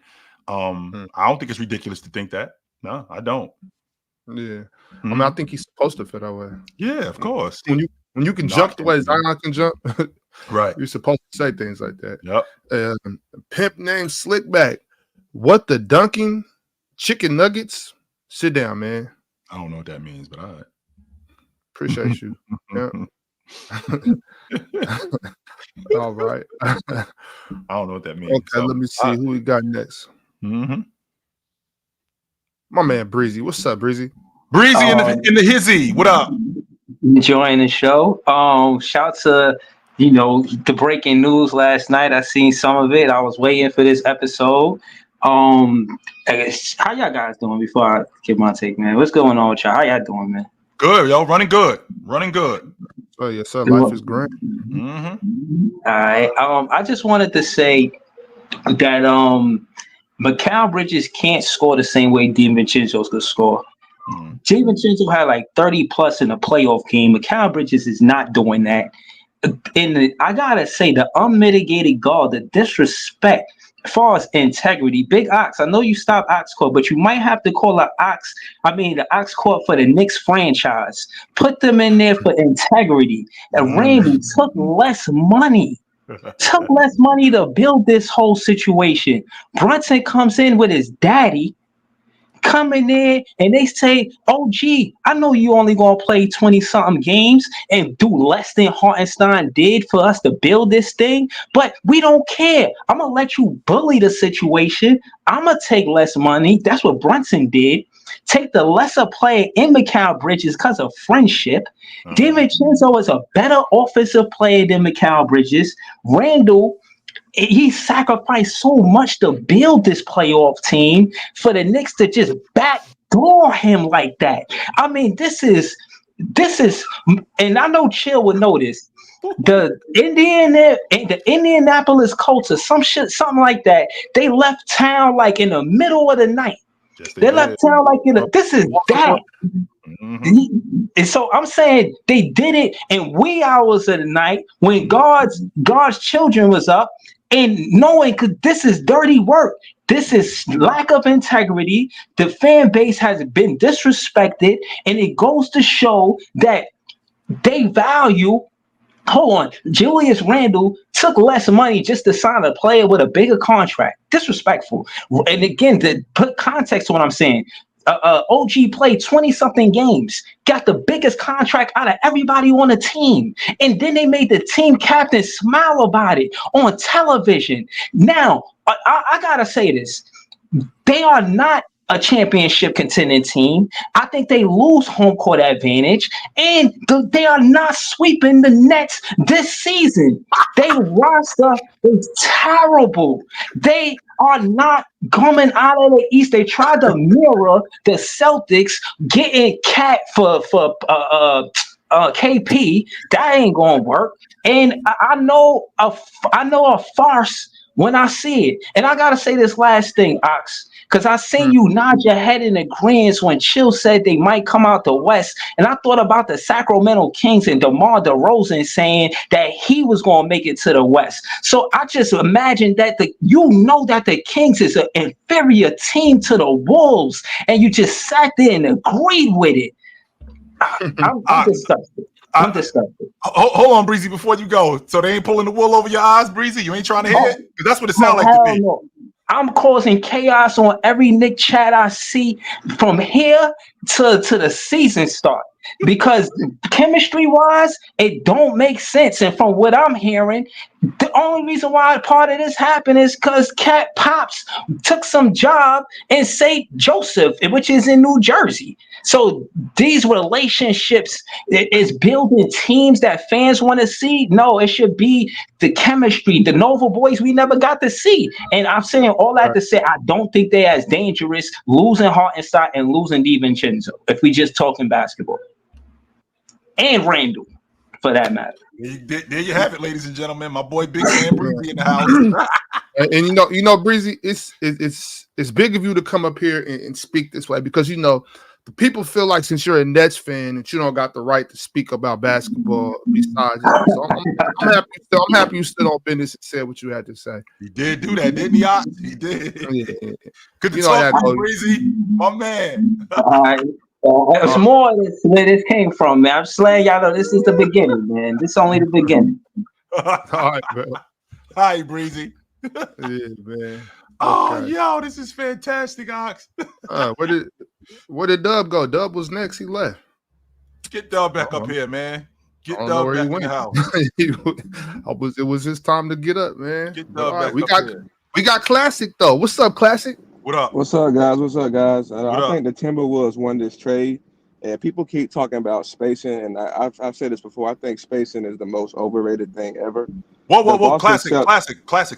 [SPEAKER 2] I don't think it's ridiculous to think that. No, I don't.
[SPEAKER 3] Yeah, I mean, I think he's supposed to feel that way.
[SPEAKER 2] Yeah, of course.
[SPEAKER 3] When you can jump the way Zion can jump,
[SPEAKER 2] right?
[SPEAKER 3] You're supposed to say things like that.
[SPEAKER 2] Yep.
[SPEAKER 3] Pimp named Slickback. What the dunking? Chicken nuggets? Sit down, man.
[SPEAKER 2] I don't know what that means, but all right.
[SPEAKER 3] Appreciate you. Yeah. All right.
[SPEAKER 2] I don't know what that means.
[SPEAKER 3] Okay, let me see who we got next.
[SPEAKER 2] My
[SPEAKER 3] man Breezy. What's up, Breezy?
[SPEAKER 2] Breezy in the hizzy. What up?
[SPEAKER 7] Enjoying the show. Shout to the breaking news last night. I seen some of it. I was waiting for this episode. How y'all guys doing before I give my take, man? What's going on with y'all? How y'all doing, man?
[SPEAKER 2] Good, yo. Running good.
[SPEAKER 3] Oh, yes, sir. Life is great.
[SPEAKER 7] All right. I just wanted to say that Mikal Bridges can't score the same way DiVincenzo could score. DiVincenzo had like 30 plus in a playoff game. Mikal Bridges is not doing that. I gotta say, the unmitigated gall, the disrespect as far as integrity. Big Ox, I know you stopped Ox Court, but you might have to call the Ox Court for the Knicks franchise. Put them in there for integrity. And Randle took less money Took less money to build this whole situation. Brunson comes in with his daddy coming in and they say, oh, gee, I know you only going to play 20-something games and do less than Hartenstein did for us to build this thing, but we don't care. I'm going to let you bully the situation. I'm going to take less money. That's what Brunson did. Take the lesser player in Mikal Bridges because of friendship. DiVincenzo is a better offensive player than Mikal Bridges. Randle, he sacrificed so much to build this playoff team for the Knicks to just backdoor him like that. I mean, this is, and I know Chill would know this. The Indianapolis Colts or something like that. They left town like in the middle of the night. They left town like this is that. And so I'm saying they did it in wee hours of the night when God's children was up and knowing because this is dirty work. This is lack of integrity. The fan base has been disrespected, and it goes to show that they value. Hold on, Julius Randle took less money just to sign a player with a bigger contract. Disrespectful. And again, to put context to what I'm saying, OG played 20-something games, got the biggest contract out of everybody on the team, and then they made the team captain smile about it on television. Now, I gotta say this. They are not a championship contending team. I think they lose home court advantage, and they are not sweeping the Nets this season. Their roster is terrible. They are not coming out of the East. They tried to mirror the Celtics getting Cat for KP. That ain't gonna work. And I know a farce when I see it. And I gotta say this last thing, Ox. Because I seen you nod your head in agreement when Chill said they might come out the West. And I thought about the Sacramento Kings and DeMar DeRozan saying that he was going to make it to the West. So I just imagine that the Kings is an inferior team to the Wolves. And you just sat there and agreed with it. I'm disgusted. I'm disgusted.
[SPEAKER 2] Hold on, Breezy, before you go. So they ain't pulling the wool over your eyes, Breezy? You ain't trying to hear it? Because that's what it sounds like to me.
[SPEAKER 7] No. I'm causing chaos on every Knick chat I see from here to the season start because chemistry-wise, it don't make sense. And from what I'm hearing, the only reason why part of this happened is because Cat Pops took some job in St. Joseph, which is in New Jersey. So these relationships is building teams that fans want to see. No, it should be the chemistry, the Nova boys we never got to see. And I'm saying all that to say, I don't think they're as dangerous losing Hartenstein and losing DiVincenzo if we just talking basketball. And Randle, for that matter.
[SPEAKER 2] There you have it, ladies and gentlemen. My boy Big Man Breezy in the house.
[SPEAKER 3] and you know, Breezy, it's big of you to come up here and speak this way because the people feel like since you're a Nets fan that you don't got the right to speak about basketball besides. So I'm happy you stood on business and said what you had to say.
[SPEAKER 2] He did do that, didn't he? He did.
[SPEAKER 3] Yeah.
[SPEAKER 2] Good to talk to you, Breezy, my man.
[SPEAKER 7] All right. It's more where this came from, man. I'm just letting y'all know this is the beginning, man. This is only the beginning.
[SPEAKER 3] All right, man.
[SPEAKER 2] Hi, Breezy.
[SPEAKER 3] Yeah, man.
[SPEAKER 2] Oh,
[SPEAKER 3] Okay.
[SPEAKER 2] yo, this is fantastic, Ox.
[SPEAKER 3] Where did Dub go? Dub was next. He left.
[SPEAKER 2] Get Dub back up here, man. Get
[SPEAKER 3] I don't know
[SPEAKER 2] Dub
[SPEAKER 3] where
[SPEAKER 2] back
[SPEAKER 3] he
[SPEAKER 2] in
[SPEAKER 3] went.
[SPEAKER 2] the house.
[SPEAKER 3] It was his time to get up, man.
[SPEAKER 2] Get Dub back
[SPEAKER 3] we
[SPEAKER 2] up
[SPEAKER 3] got
[SPEAKER 2] here.
[SPEAKER 3] we got Classic though. What's up, Classic?
[SPEAKER 2] What up?
[SPEAKER 8] What's up, guys? I think the Timberwolves won this trade, and people keep talking about spacing, and I've said this before. I think spacing is the most overrated thing ever.
[SPEAKER 2] Whoa, Classic.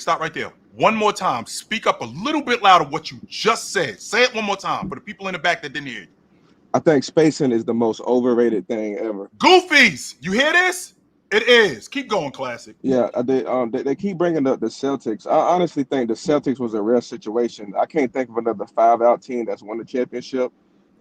[SPEAKER 2] Stop right there. One more time. Speak up a little bit louder what you just said. Say it one more time for the people in the back that didn't hear you.
[SPEAKER 8] I think spacing is the most overrated thing ever.
[SPEAKER 2] Goofies, you hear this? It is. Keep going, Classic.
[SPEAKER 8] Yeah, they keep bringing up the Celtics. I honestly think the Celtics was a rare situation. I can't think of another 5-out team that's won the championship.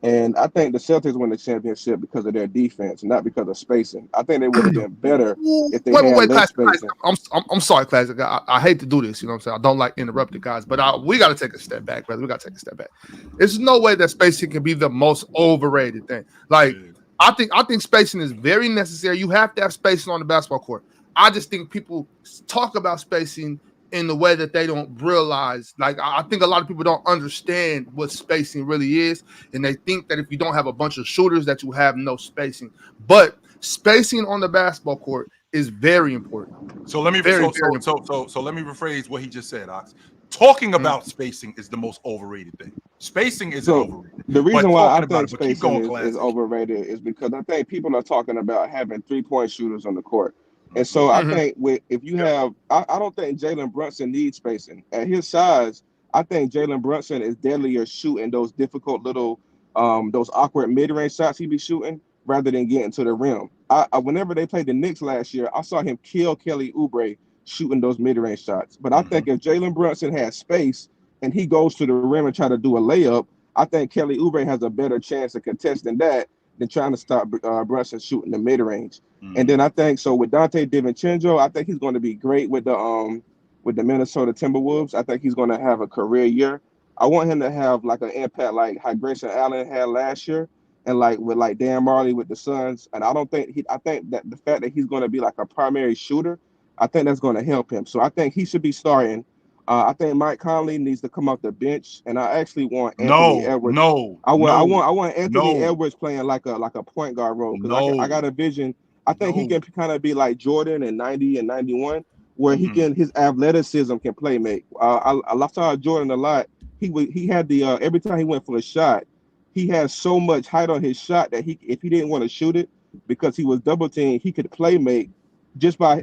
[SPEAKER 8] And I think the Celtics won the championship because of their defense, not because of spacing. I think they would have been better if they had less spacing.
[SPEAKER 3] I'm sorry, Classic. I hate to do this. You know what I'm saying? I don't like interrupting guys, but we got to take a step back, brother. We got to take a step back. There's no way that spacing can be the most overrated thing. Like, I think spacing is very necessary. You have to have spacing on the basketball court. I just think people talk about spacing in the way that they don't realize. Like, I think a lot of people don't understand what spacing really is, and they think that if you don't have a bunch of shooters that you have no spacing. But spacing on the basketball court is very important.
[SPEAKER 2] So let me
[SPEAKER 3] very
[SPEAKER 2] let me rephrase what he just said, Ox. Talking about spacing is the most overrated thing. Spacing isn't overrated.
[SPEAKER 8] The reason why I think
[SPEAKER 2] keep
[SPEAKER 8] spacing
[SPEAKER 2] going,
[SPEAKER 8] is overrated is because I think people are talking about having 3-point shooters on the court. And so I think if you have, I don't think Jalen Brunson needs spacing. At his size, I think Jalen Brunson is deadlier shooting those difficult little, those awkward mid-range shots he be shooting rather than getting to the rim. Whenever they played the Knicks last year, I saw him kill Kelly Oubre shooting those mid-range shots. But I think if Jalen Brunson has space and he goes to the rim and try to do a layup, I think Kelly Oubre has a better chance of contesting that than trying to stop Brunson shooting the mid-range. And then I think so with Dante DiVincenzo, I think he's going to be great with the Minnesota Timberwolves. I think he's going to have a career year. I want him to have like an impact like how Grayson Allen had last year, and like with like Dan Marley with the Suns. And I think that the fact that he's going to be like a primary shooter, I think that's going to help him. So I think he should be starting. I think Mike Conley needs to come off the bench, and I actually want Anthony Edwards. I want Anthony Edwards playing like a point guard role because I got a vision. I think he can kind of be like Jordan in 90 and 91, where his athleticism can play make. I saw Jordan a lot. He had the every time he went for a shot, he had so much height on his shot that if he didn't want to shoot it because he was double teamed, he could play make just by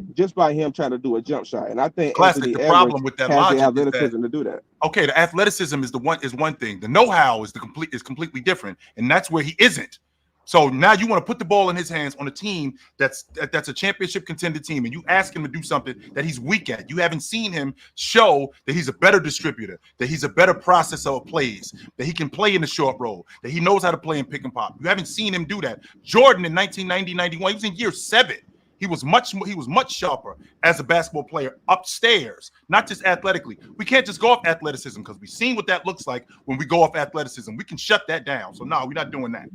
[SPEAKER 8] him trying to do a jump shot. And I think
[SPEAKER 2] Classic.
[SPEAKER 8] Anthony
[SPEAKER 2] The
[SPEAKER 8] Edwards
[SPEAKER 2] problem with that
[SPEAKER 8] has
[SPEAKER 2] logic
[SPEAKER 8] the athleticism
[SPEAKER 2] is
[SPEAKER 8] to do that.
[SPEAKER 2] Okay, the athleticism is one thing. The know-how is completely different, and that's where he isn't. So now you want to put the ball in his hands on a team that's a championship contender team, and you ask him to do something that he's weak at. You haven't seen him show that he's a better distributor, that he's a better processor of plays, that he can play in the short roll, that he knows how to play in pick and pop. You haven't seen him do that. Jordan in 1990-91, he was in year 7. He was much sharper as a basketball player upstairs, not just athletically. We can't just go off athleticism because we've seen what that looks like when we go off athleticism. We can shut that down. So no, we're not doing that.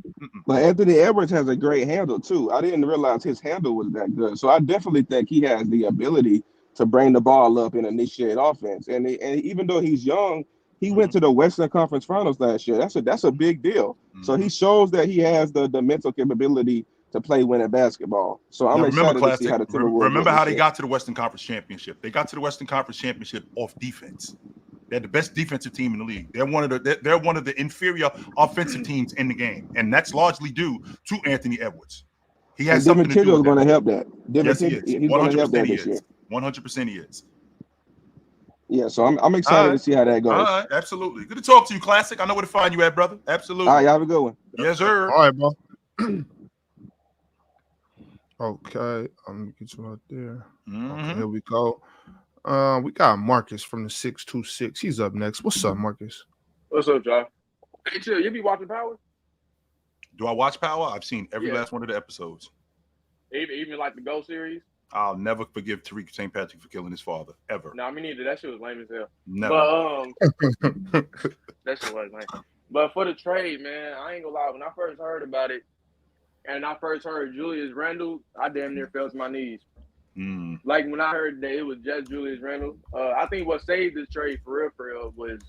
[SPEAKER 8] But Anthony Edwards has a great handle too. I didn't realize his handle was that good. So I definitely think he has the ability to bring the ball up and initiate offense. And even though he's young, he went to the Western Conference Finals last year. That's a big deal. So he shows that he has the mental capability to play winning basketball. So I'm excited to see how the Timberwolves
[SPEAKER 2] remember how they got to the Western Conference Championship. They got to the Western Conference Championship off defense. They're the best defensive team in the league. They're one of the inferior offensive teams in the game, and that's largely due to Anthony Edwards. He has something to do with that.
[SPEAKER 8] going to help that.
[SPEAKER 2] Yes, he is.
[SPEAKER 8] He's going to help that this year.
[SPEAKER 2] 100% he is.
[SPEAKER 8] Yeah, so I'm excited to see how that goes.
[SPEAKER 2] All right, absolutely. Good to talk to you, Classic. I know where to find you at, brother. Absolutely.
[SPEAKER 8] All right, y'all have a good one.
[SPEAKER 2] Yes, sir.
[SPEAKER 3] All right, bro. Okay, I'm gonna get you out there. Okay, here we go. We got Marcus from the 626. He's up next. What's up, Marcus?
[SPEAKER 9] What's up, John? Hey, chill. You be watching Power?
[SPEAKER 2] Do I watch Power? I've seen every last one of the episodes.
[SPEAKER 9] Even like the Go series?
[SPEAKER 2] I'll never forgive Tariq St. Patrick for killing his father, ever.
[SPEAKER 9] No, me neither. That shit was lame as hell.
[SPEAKER 2] Never.
[SPEAKER 9] But that shit was lame. But for the trade, man, I ain't gonna lie. When I first heard about it, and I first heard Julius Randle, I damn near fell to my knees. Like when I heard that it was just Julius Randle, I think what saved this trade for real was,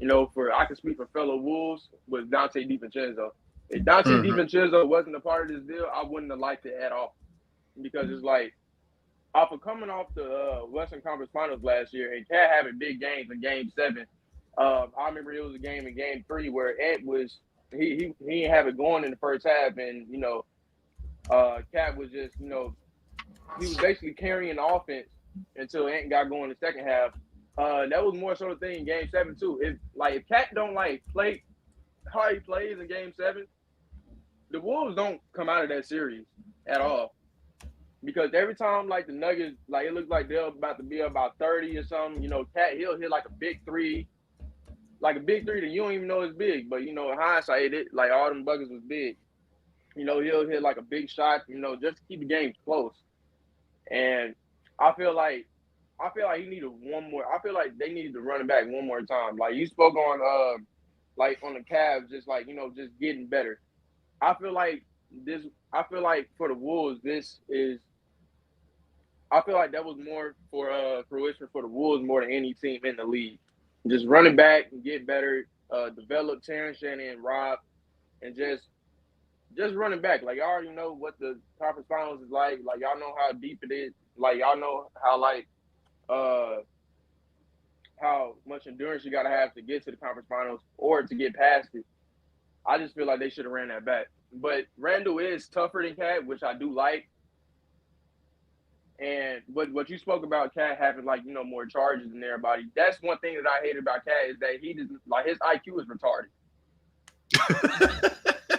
[SPEAKER 9] I can speak for fellow Wolves, was Dante DiVincenzo. If Dante DiVincenzo wasn't a part of this deal, I wouldn't have liked it at all. Because it's like, after coming off the Western Conference Finals last year, and Cat having big games in Game 7, I remember it was a game in Game 3 where Ed was he didn't have it going in the first half, and Cat was just he was basically carrying the offense until Ant got going in the second half. That was more so the thing in Game 7 too. If Cat don't play how he plays in Game 7, the Wolves don't come out of that series at all. Because every time, the Nuggets, it looks like they're about to be about 30 or something, Cat, he'll hit a big three. A big three that you don't even know is big. But, in hindsight, all them buckets was big. He'll hit a big shot, just to keep the game close. And I feel like he needed one more. I feel like they needed to run it back one more time. You spoke on, on the Cavs, just just getting better. I feel like for the Wolves, this is I feel like that was more for fruition for the Wolves more than any team in the league. Just running back and get better, develop Terrence Shannon and Rob, and just running back. Like, y'all already know what the conference finals is like. Like, y'all know how deep it is. Like, y'all know how much endurance you got to have to get to the conference finals or to get past it. I just feel like they should have ran that back. But Randle is tougher than Cat, which I do like. And what you spoke about Cat having, like, you know, more charges than everybody. That's one thing that I hate about Cat is that he just, like, his IQ is retarded.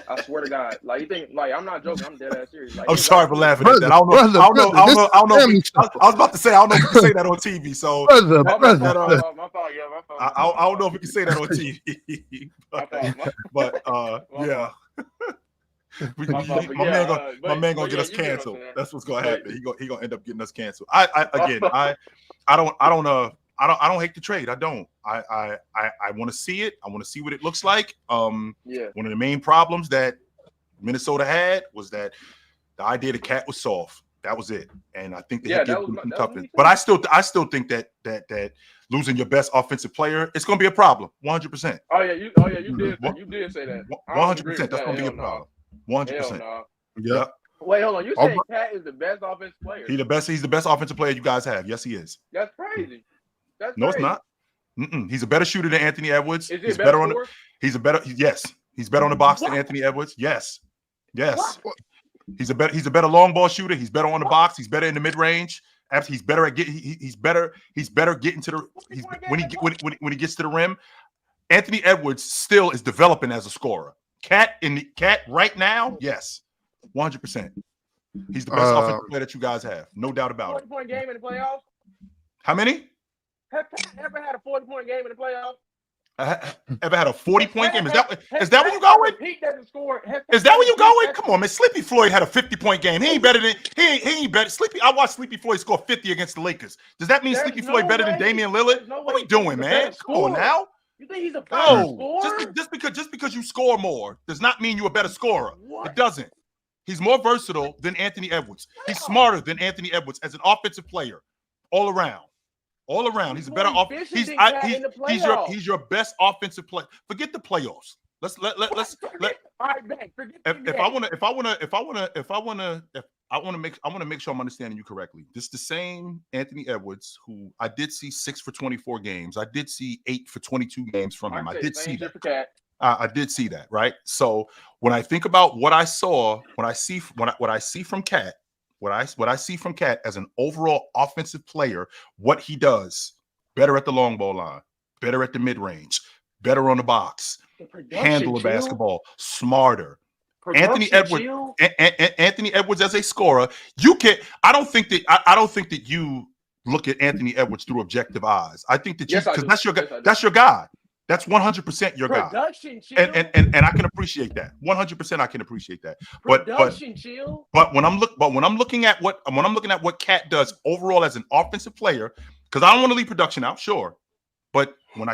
[SPEAKER 9] I swear to God. Like, you think, like, I'm not joking. I'm dead ass serious. Like,
[SPEAKER 2] I'm sorry for laughing at that. I don't know. I was about to say, I don't know if you can say that on TV. So
[SPEAKER 9] my fault.
[SPEAKER 2] I don't know if we can say that on TV. but yeah. My man gonna get us canceled. That's what's gonna happen. He gonna end up getting us canceled. I don't hate the trade. I don't. I want to see it. I want to see what it looks like. One of the main problems that Minnesota had was that the idea the Cat was soft. That was it. And I think they toughness. But I still think that losing your best offensive player, it's going to be a problem. 100%.
[SPEAKER 9] You did say that.
[SPEAKER 2] 100%. That's going to be a problem. 100%.
[SPEAKER 3] Yeah.
[SPEAKER 9] Wait, hold on. You saying Cat is the best offensive player?
[SPEAKER 2] He's the best offensive player you guys have. Yes, he is.
[SPEAKER 9] That's crazy.
[SPEAKER 2] No, it's not. He's a better shooter than Anthony Edwards.
[SPEAKER 9] Is he he's better on.
[SPEAKER 2] He's better on the box than Anthony Edwards. Yes. What? He's a better long ball shooter. He's better on the box. He's better in the mid range. He's better at he's better getting to the when he gets to the rim. Anthony Edwards still is developing as a scorer. Cat right now, yes, 100%. He's the best offensive player that you guys have, no doubt about it.
[SPEAKER 9] 40-point game in the playoffs.
[SPEAKER 2] How many?
[SPEAKER 9] Have Pat ever had a 40-point game in the playoffs?
[SPEAKER 2] Ever had a 40-point game? Is that where you going? Is that where you going? Come on, man. Sleepy Floyd had a 50-point game. He ain't better than he ain't better. I watched Sleepy Floyd score 50 against the Lakers. Does that mean Sleepy Floyd better than Damian Lillard? What are we doing, man? Come on now.
[SPEAKER 9] You think he's a better scorer?
[SPEAKER 2] Just because you score more does not mean you're a better scorer. What? It doesn't. He's more versatile than Anthony Edwards. He's smarter than Anthony Edwards as an offensive player, all around. He's a better he's your best offensive player. Forget the playoffs. Let's
[SPEAKER 9] all right, man.
[SPEAKER 2] I want to make sure I'm understanding you correctly. This is the same Anthony Edwards who I did see 6 for 24 games. I did see 8 for 22 games from him. I did see that. I did see that, right? So when I think about what I saw, what I see from Cat, what I see from Cat as an overall offensive player, what he does, better at the long ball line, better at the mid range, better on the box, handle the basketball, smarter. Anthony Edwards as a scorer, I don't think that you look at Anthony Edwards through objective eyes. I think that because that's your guy. That's 100% your guy. And I can appreciate that. 100% I can appreciate that. But when I'm looking at what Cat does overall as an offensive player, because I don't want to leave production out, sure. But when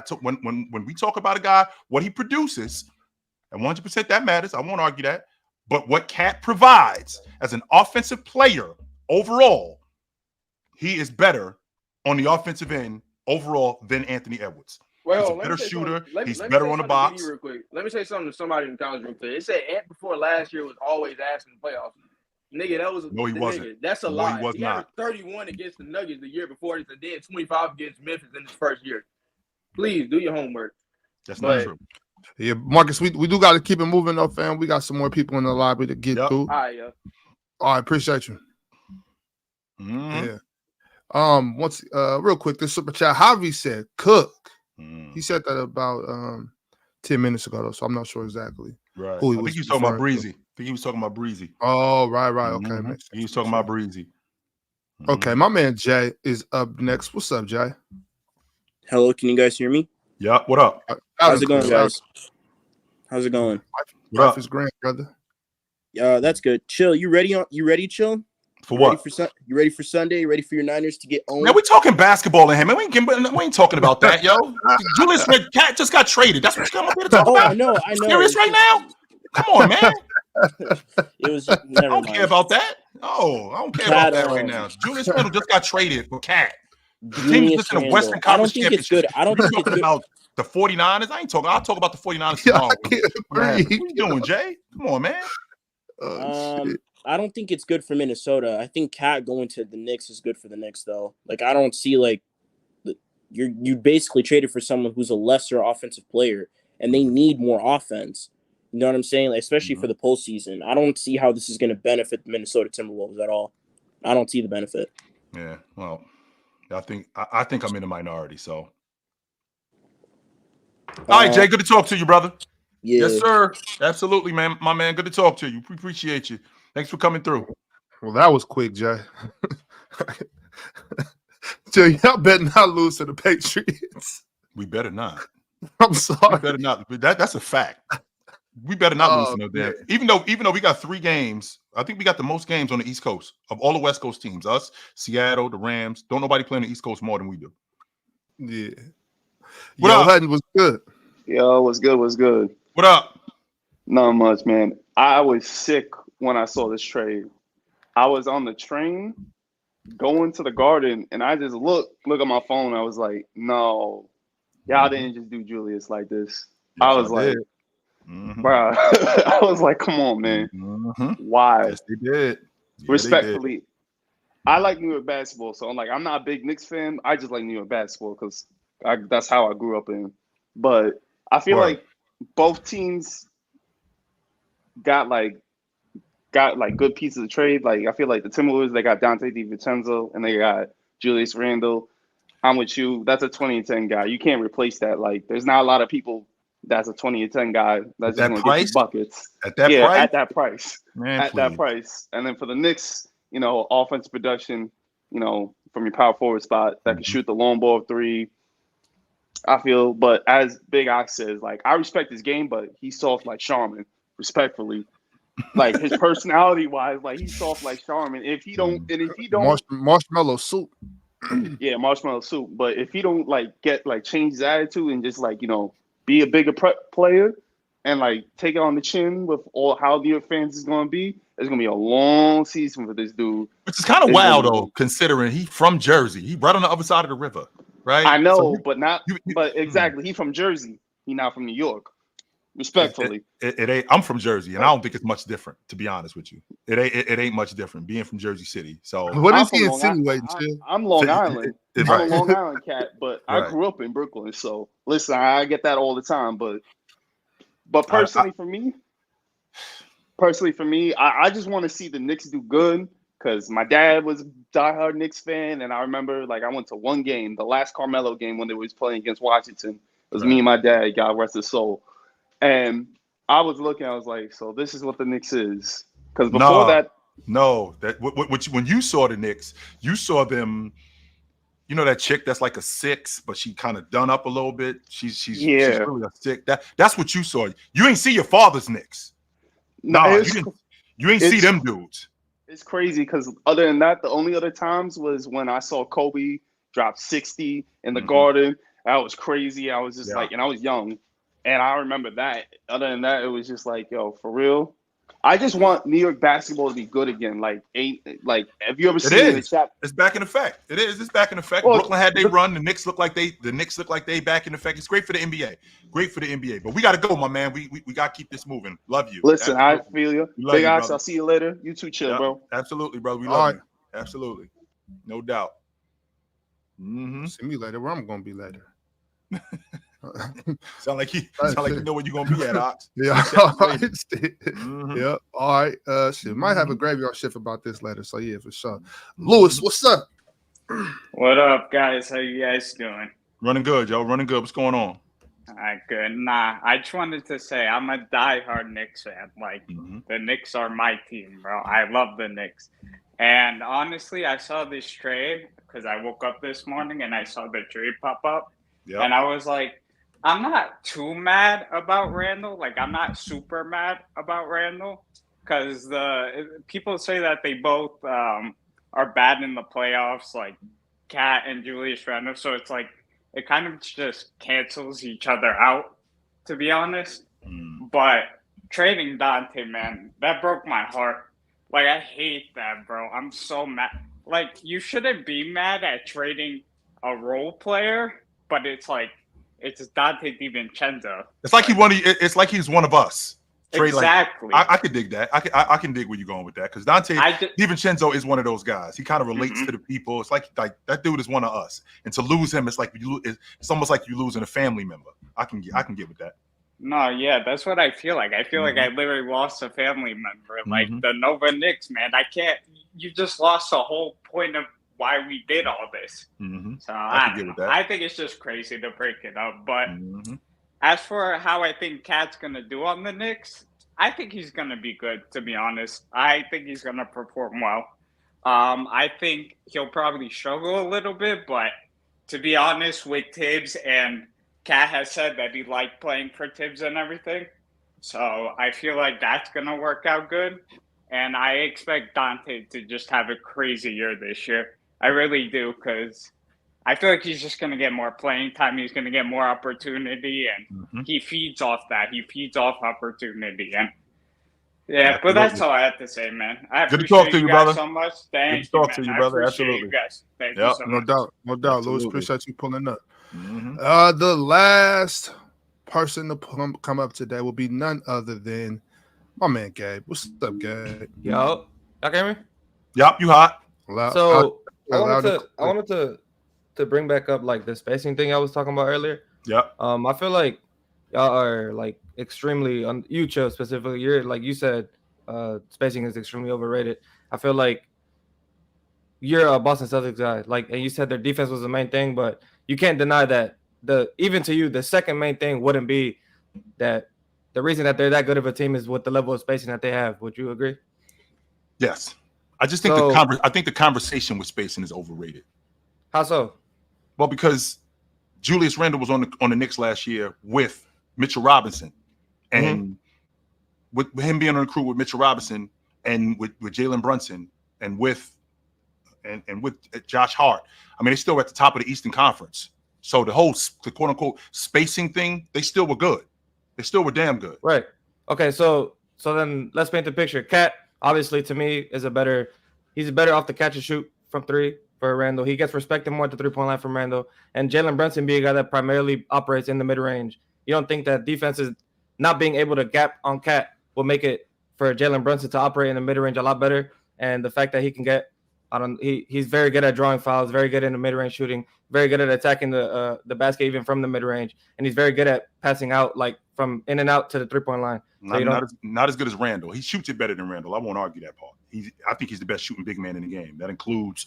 [SPEAKER 2] we talk about a guy, what he produces, and 100% that matters. I won't argue that. But what Cat provides as an offensive player overall, he is better on the offensive end overall than Anthony Edwards.
[SPEAKER 9] Well,
[SPEAKER 2] he's a better shooter. He's better on the box.
[SPEAKER 9] Real quick. Let me say something to somebody in the college real quick. It said Ant before last year was always asking the playoffs. Nigga, that was
[SPEAKER 2] no, he wasn't.
[SPEAKER 9] Nigga. That's a lie.
[SPEAKER 2] He was not.
[SPEAKER 9] 31 against the Nuggets the year before this, and then 25 against Memphis in his first year. Please do your homework.
[SPEAKER 2] That's not true.
[SPEAKER 3] Yeah, Marcus, we do got to keep it moving though, fam. We got some more people in the lobby to get through.
[SPEAKER 9] All right, yeah.
[SPEAKER 3] All right, appreciate you.
[SPEAKER 2] Mm-hmm.
[SPEAKER 3] Yeah. Once real quick, this super chat. Javi said cook. He said that about 10 minutes ago though, so I'm not sure exactly.
[SPEAKER 2] Right. I think he was talking about Breezy. Oh,
[SPEAKER 3] right. Okay.
[SPEAKER 2] Mm-hmm. He was talking about Breezy.
[SPEAKER 3] Mm-hmm. Okay, my man Jay is up next. What's up, Jay?
[SPEAKER 10] Hello, can you guys hear me?
[SPEAKER 2] Yeah. What up?
[SPEAKER 10] How's it going, guys? How's it going?
[SPEAKER 3] Life is grand, brother.
[SPEAKER 10] Yeah, that's good. Chill. You ready? Chill?
[SPEAKER 2] For what?
[SPEAKER 10] You ready for Sunday? You ready for your Niners to get owned?
[SPEAKER 2] Man, we talking basketball in here, man. We ain't talking about that, yo. Julius Cat just got traded. That's what you're here to talk about.
[SPEAKER 10] I know.
[SPEAKER 2] Serious right now? Come on, man.
[SPEAKER 10] It was.
[SPEAKER 2] I
[SPEAKER 10] Never
[SPEAKER 2] don't
[SPEAKER 10] mind.
[SPEAKER 2] care about that. Oh, I don't care about that right now. Julius Randle just got traded for Cat. The team's just in the Western Conference Championship.
[SPEAKER 10] I don't think it's good.
[SPEAKER 2] About the 49ers. I ain't talking. I'll talk about the 49ers tomorrow. What are you doing, Jay? Come on, man.
[SPEAKER 10] I don't think it's good for Minnesota. I think Cat going to the Knicks is good for the Knicks, though. Like, I don't see you basically traded for someone who's a lesser offensive player, and they need more offense. You know what I'm saying? Like, especially for the postseason. I don't see how this is going to benefit the Minnesota Timberwolves at all. I don't see the benefit.
[SPEAKER 2] Yeah, well, I think I'm in the minority. So, all right, Jay, good to talk to you, brother.
[SPEAKER 10] Yeah.
[SPEAKER 2] Yes, sir. Absolutely, man. My man, good to talk to you. We appreciate you. Thanks for coming through.
[SPEAKER 3] Well, that was quick, Jay. Jay, y'all better not lose to the Patriots.
[SPEAKER 2] We better not.
[SPEAKER 3] I'm sorry.
[SPEAKER 2] We better not. That's a fact. We better not lose to no damn. Even though we got 3 games, I think we got the most games on the East Coast of all the West Coast teams. Us, Seattle, the Rams. Don't nobody play on the East Coast more than we do.
[SPEAKER 3] Yeah.
[SPEAKER 2] What up?
[SPEAKER 3] Hutton was good.
[SPEAKER 11] Yo, what's good? What's good?
[SPEAKER 2] What up?
[SPEAKER 11] Not much, man. I was sick when I saw this trade. I was on the train going to the Garden, and I just look at my phone. I was like, no, y'all didn't just do Julius like this.
[SPEAKER 2] Yes,
[SPEAKER 11] I was like, bro, I was like, come on, man. Why?
[SPEAKER 2] Yes, they did. Yeah,
[SPEAKER 11] respectfully,
[SPEAKER 2] they did.
[SPEAKER 11] I like New York basketball, so I'm not a big Knicks fan. I just like New York basketball because that's how I grew up in. But I feel like both teams got good pieces of trade. Like I feel like the Timberwolves, they got Dante DiVincenzo and they got Julius Randle. I'm with you. That's a 2010 guy. You can't replace that. Like there's not a lot of people that's a 2010 guy that's just gonna get you buckets.
[SPEAKER 2] At that price?
[SPEAKER 11] At that price.
[SPEAKER 2] Man,
[SPEAKER 11] at that price. And then for the Knicks, offense production, from your power forward spot that can shoot the long ball 3. I feel, but as Big Ox says, like I respect his game, but he's soft like Charmin, respectfully. Like his personality wise, like he's soft like Charmin. If he don't
[SPEAKER 3] marshmallow soup.
[SPEAKER 11] Yeah, marshmallow soup. But if he don't change his attitude and just be a bigger player and take it on the chin with all how the fans is gonna be, it's gonna be a long season for this dude.
[SPEAKER 2] Which is kind of wild though, considering he's from Jersey. He right on the other side of the river. Right?
[SPEAKER 11] I know, but exactly. He from Jersey. He not from New York. Respectfully.
[SPEAKER 2] It ain't. I'm from Jersey, and I don't think it's much different, to be honest with you. It ain't much different being from Jersey City. So
[SPEAKER 3] what is he insinuating?
[SPEAKER 11] I'm Long Island. I'm a Long Island cat, but I grew up in Brooklyn. So listen, I get that all the time. But personally for me, I just want to see the Knicks do good. Because my dad was a diehard Knicks fan, and I remember I went to one game, the last Carmelo game when they was playing against Washington. It was me and my dad, God rest his soul. And I was looking, I was like, so this is what the Knicks is. Because before that,
[SPEAKER 2] when you saw the Knicks, you saw them. You know that chick that's like a 6, but she kind of done up a little bit. She's really a 6. That's what you saw. You ain't see your father's Knicks. No, you ain't see them dudes.
[SPEAKER 11] It's crazy because other than that, the only other times was when I saw Kobe drop 60 in the Garden. That was crazy. I was just and I was young. And I remember that. Other than that, it was just yo, for real. I just want New York basketball to be good again. Have you ever seen the chat?
[SPEAKER 2] It's back in effect. It is. It's back in effect. Well, Brooklyn had they run. The Knicks look like they back in effect. It's great for the NBA. Great for the NBA. But we got to go, my man. We got to keep this moving. Love you.
[SPEAKER 11] Listen, I feel you. Big Ox, I'll see you later. You too, chill, bro.
[SPEAKER 2] Absolutely, bro. We love you. Absolutely. No doubt.
[SPEAKER 3] See me later. Where I'm going to be later.
[SPEAKER 2] sound like you know where you're gonna be at, Ox.
[SPEAKER 3] Yeah. Yeah. All right. Shit. Might have a graveyard shift about this later. So yeah, for sure. Lewis, what's up?
[SPEAKER 12] What up, guys? How you guys doing?
[SPEAKER 2] Running good, yo. Running good. What's going on?
[SPEAKER 12] All right, good. Nah, I just wanted to say I'm a diehard Knicks fan. The Knicks are my team, bro. I love the Knicks. And honestly, I saw this trade because I woke up this morning and I saw the trade pop up. Yep. And I was like, I'm not too mad about Randle. I'm not super mad about Randle because the people say that they both are bad in the playoffs, like Cat and Julius Randle. So it's it kind of just cancels each other out, to be honest. But trading Dante, man, that broke my heart. Like, I hate that, bro. I'm so mad. Like, you shouldn't be mad at trading a role player, but it's like, it's Dante DiVincenzo.
[SPEAKER 2] It's like it's like he's one of us. Trade
[SPEAKER 12] exactly.
[SPEAKER 2] Like, I could dig that. I can dig where you're going with that because Dante DiVincenzo is one of those guys. He kind of relates to the people. It's like that dude is one of us, and to lose him, it's like it's almost like you losing a family member. I can get with that.
[SPEAKER 12] No, yeah, that's what I feel like. I feel like I literally lost a family member. Like the Nova Knicks, man. I can't. You just lost the whole point of why we did all this. So I can get with that. I think it's just crazy to break it up. But as for how I think Cat's gonna do on the Knicks, I think he's gonna be good. To be honest, I think he's gonna perform well. I think he'll probably struggle a little bit, but to be honest, with Tibbs and Cat has said that he liked playing for Tibbs and everything. So I feel like that's going to work out good. And I expect Dante to just have a crazy year this year. I really do, because I feel like he's just going to get more playing time. He's going to get more opportunity, and he feeds off that. He feeds off opportunity. And yeah, but that's all I have to say, man. I appreciate
[SPEAKER 2] good to talk to you,
[SPEAKER 12] guys
[SPEAKER 2] brother.
[SPEAKER 12] so much. Thank
[SPEAKER 2] you,
[SPEAKER 12] you,
[SPEAKER 2] talk to you, brother. Absolutely.
[SPEAKER 12] You guys. Thank you so much.
[SPEAKER 3] No doubt. Louis, appreciate you pulling up. The last person to come up today will be none other than my man Gabe. What's up, Gabe?
[SPEAKER 13] Yo, y'all can hear me?
[SPEAKER 2] Yup, you hot.
[SPEAKER 13] So I wanted to bring back up like the spacing thing I was talking about earlier.
[SPEAKER 2] Yeah.
[SPEAKER 13] I feel like y'all are like extremely you Chill specifically. You're like you said, spacing is extremely overrated. I feel like you're a Boston Celtics guy, like, and you said their defense was the main thing, but you can't deny that even to you, the second main thing wouldn't be that the reason that they're that good of a team is with the level of spacing that they have. Would you agree?
[SPEAKER 2] Yes. I just think I think the conversation with spacing is overrated.
[SPEAKER 13] How so?
[SPEAKER 2] Well, because Julius Randle was on the Knicks last year with Mitchell Robinson, and with him being on the crew with Mitchell Robinson and with Jalen Brunson and with Josh Hart. I mean, they still were at the top of the Eastern Conference. So the quote unquote spacing thing, they still were good. They still were damn good.
[SPEAKER 13] Right. Okay. So then let's paint the picture. Cat, obviously, to me, he's better off the catch and shoot from three for Randle. He gets respected more at the 3-point line from Randle. And Jalen Brunson being a guy that primarily operates in the mid range. You don't think that defenses not being able to gap on Cat will make it for Jalen Brunson to operate in the mid range a lot better? And the fact that he can get he's very good at drawing fouls, very good in the mid-range shooting, very good at attacking the basket even from the mid-range, and he's very good at passing out like from in and out to the 3-point line.
[SPEAKER 2] Not as good as Randle. He shoots it better than Randle. I won't argue that part. I think he's the best shooting big man in the game. That includes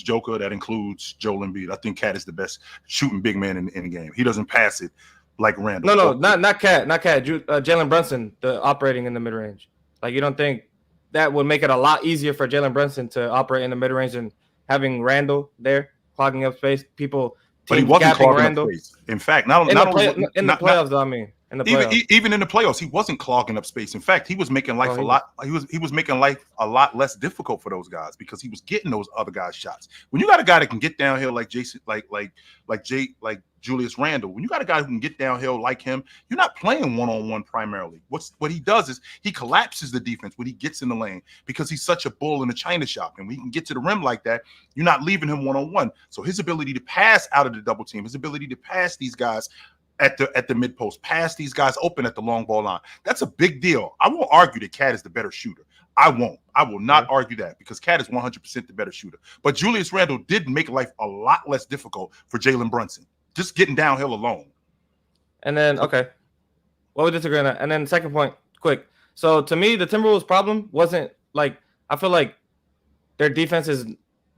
[SPEAKER 2] Joker. That includes Joel Embiid. I think Cat is the best shooting big man in the game. He doesn't pass it like Randle.
[SPEAKER 13] No, not Cat. Jalen Brunson, the operating in the mid-range. Like, you don't think that would make it a lot easier for Jalen Brunson to operate in the mid-range and having Randle there clogging up space?
[SPEAKER 2] But he wasn't clogging up space. In fact,
[SPEAKER 13] in the playoffs,
[SPEAKER 2] even in the playoffs, he wasn't clogging up space. In fact, he was making life he was making life a lot less difficult for those guys because he was getting those other guys' shots. When you got a guy that can get downhill like Jason, like Julius Randle, when you got a guy who can get downhill like him, you're not playing one-on-one primarily. What he does is he collapses the defense when he gets in the lane because he's such a bull in a china shop. And when he can get to the rim like that, you're not leaving him one-on-one. So his ability to pass out of the double team, his ability to pass these guys at the mid post, pass these guys open at the long ball line, that's a big deal. I won't argue that Cat is the better shooter. I will not argue that because Cat is 100% the better shooter. But Julius Randle did make life a lot less difficult for Jalen Brunson. Just getting downhill alone.
[SPEAKER 13] And then, okay. What we disagree on that. And then second point, quick. So to me, the Timberwolves' problem wasn't like, I feel like their defense is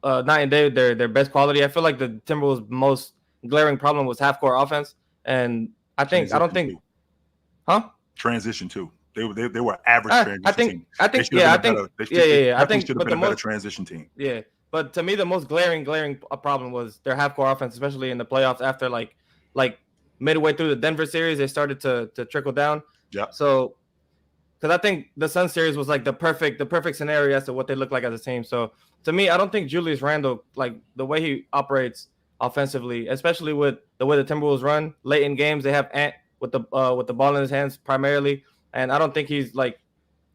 [SPEAKER 13] night and day their best quality. I feel like the Timberwolves' most glaring problem was half-court offense. And
[SPEAKER 2] Transition too. They were average transition team.
[SPEAKER 13] I think should have been a better
[SPEAKER 2] transition team.
[SPEAKER 13] Yeah. But to me, the most glaring problem was their half-court offense, especially in the playoffs. After like midway through the Denver series, they started to trickle down.
[SPEAKER 2] Yeah.
[SPEAKER 13] So, because I think the Sun series was like the perfect scenario as to what they look like as a team. So to me, I don't think Julius Randle, like the way he operates offensively, especially with the way the Timberwolves run late in games, they have Ant with the ball in his hands primarily. And I don't think he's like,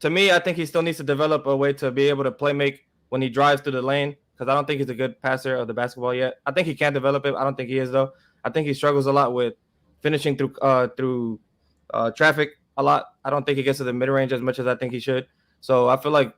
[SPEAKER 13] to me, I think he still needs to develop a way to be able to play make when he drives through the lane, because I don't think he's a good passer of the basketball yet. I think he can develop it. I don't think he is, though. I think he struggles a lot with finishing through traffic a lot. I don't think he gets to the mid-range as much as I think he should. So I feel like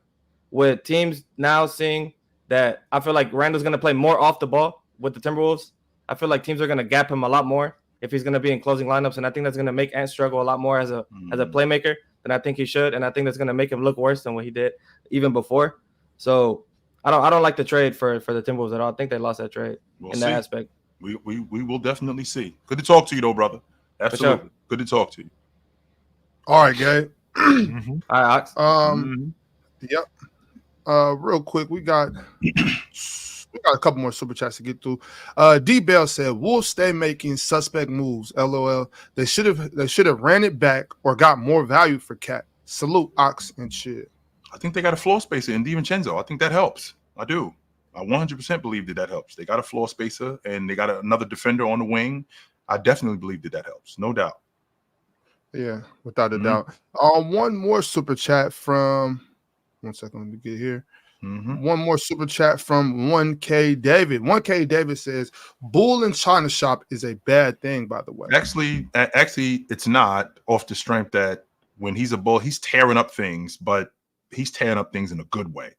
[SPEAKER 13] with teams now seeing that, I feel like Randle's going to play more off the ball with the Timberwolves. I feel like teams are going to gap him a lot more if he's going to be in closing lineups, and I think that's going to make Ant struggle a lot more as a playmaker than I think he should, and I think that's going to make him look worse than what he did even before. So I don't like the trade for the Timberwolves at all. I think they lost that trade that aspect.
[SPEAKER 2] We will definitely see. Good to talk to you, though, brother. Absolutely. Sure. Good to talk to you.
[SPEAKER 3] All right, Gabe.
[SPEAKER 13] All right, Ox.
[SPEAKER 3] Yep. Real quick, we got a couple more super chats to get through. D Bell said, "Wolves stay making suspect moves. LOL. They should have ran it back or got more value for Cat. Salute, Ox and shit."
[SPEAKER 2] I think they got a floor spacer in DiVincenzo. I think that helps. I do. I 100% believe that helps. They got a floor spacer and they got another defender on the wing. I definitely believe that helps. No doubt.
[SPEAKER 3] Yeah, without a doubt. One more super chat from 1 second. Let me get here. One more super chat from 1K David. 1K David says, "Bull in China shop is a bad thing, by the way."
[SPEAKER 2] Actually, it's not, off the strength that when he's a bull, he's tearing up things, but he's tearing up things in a good way.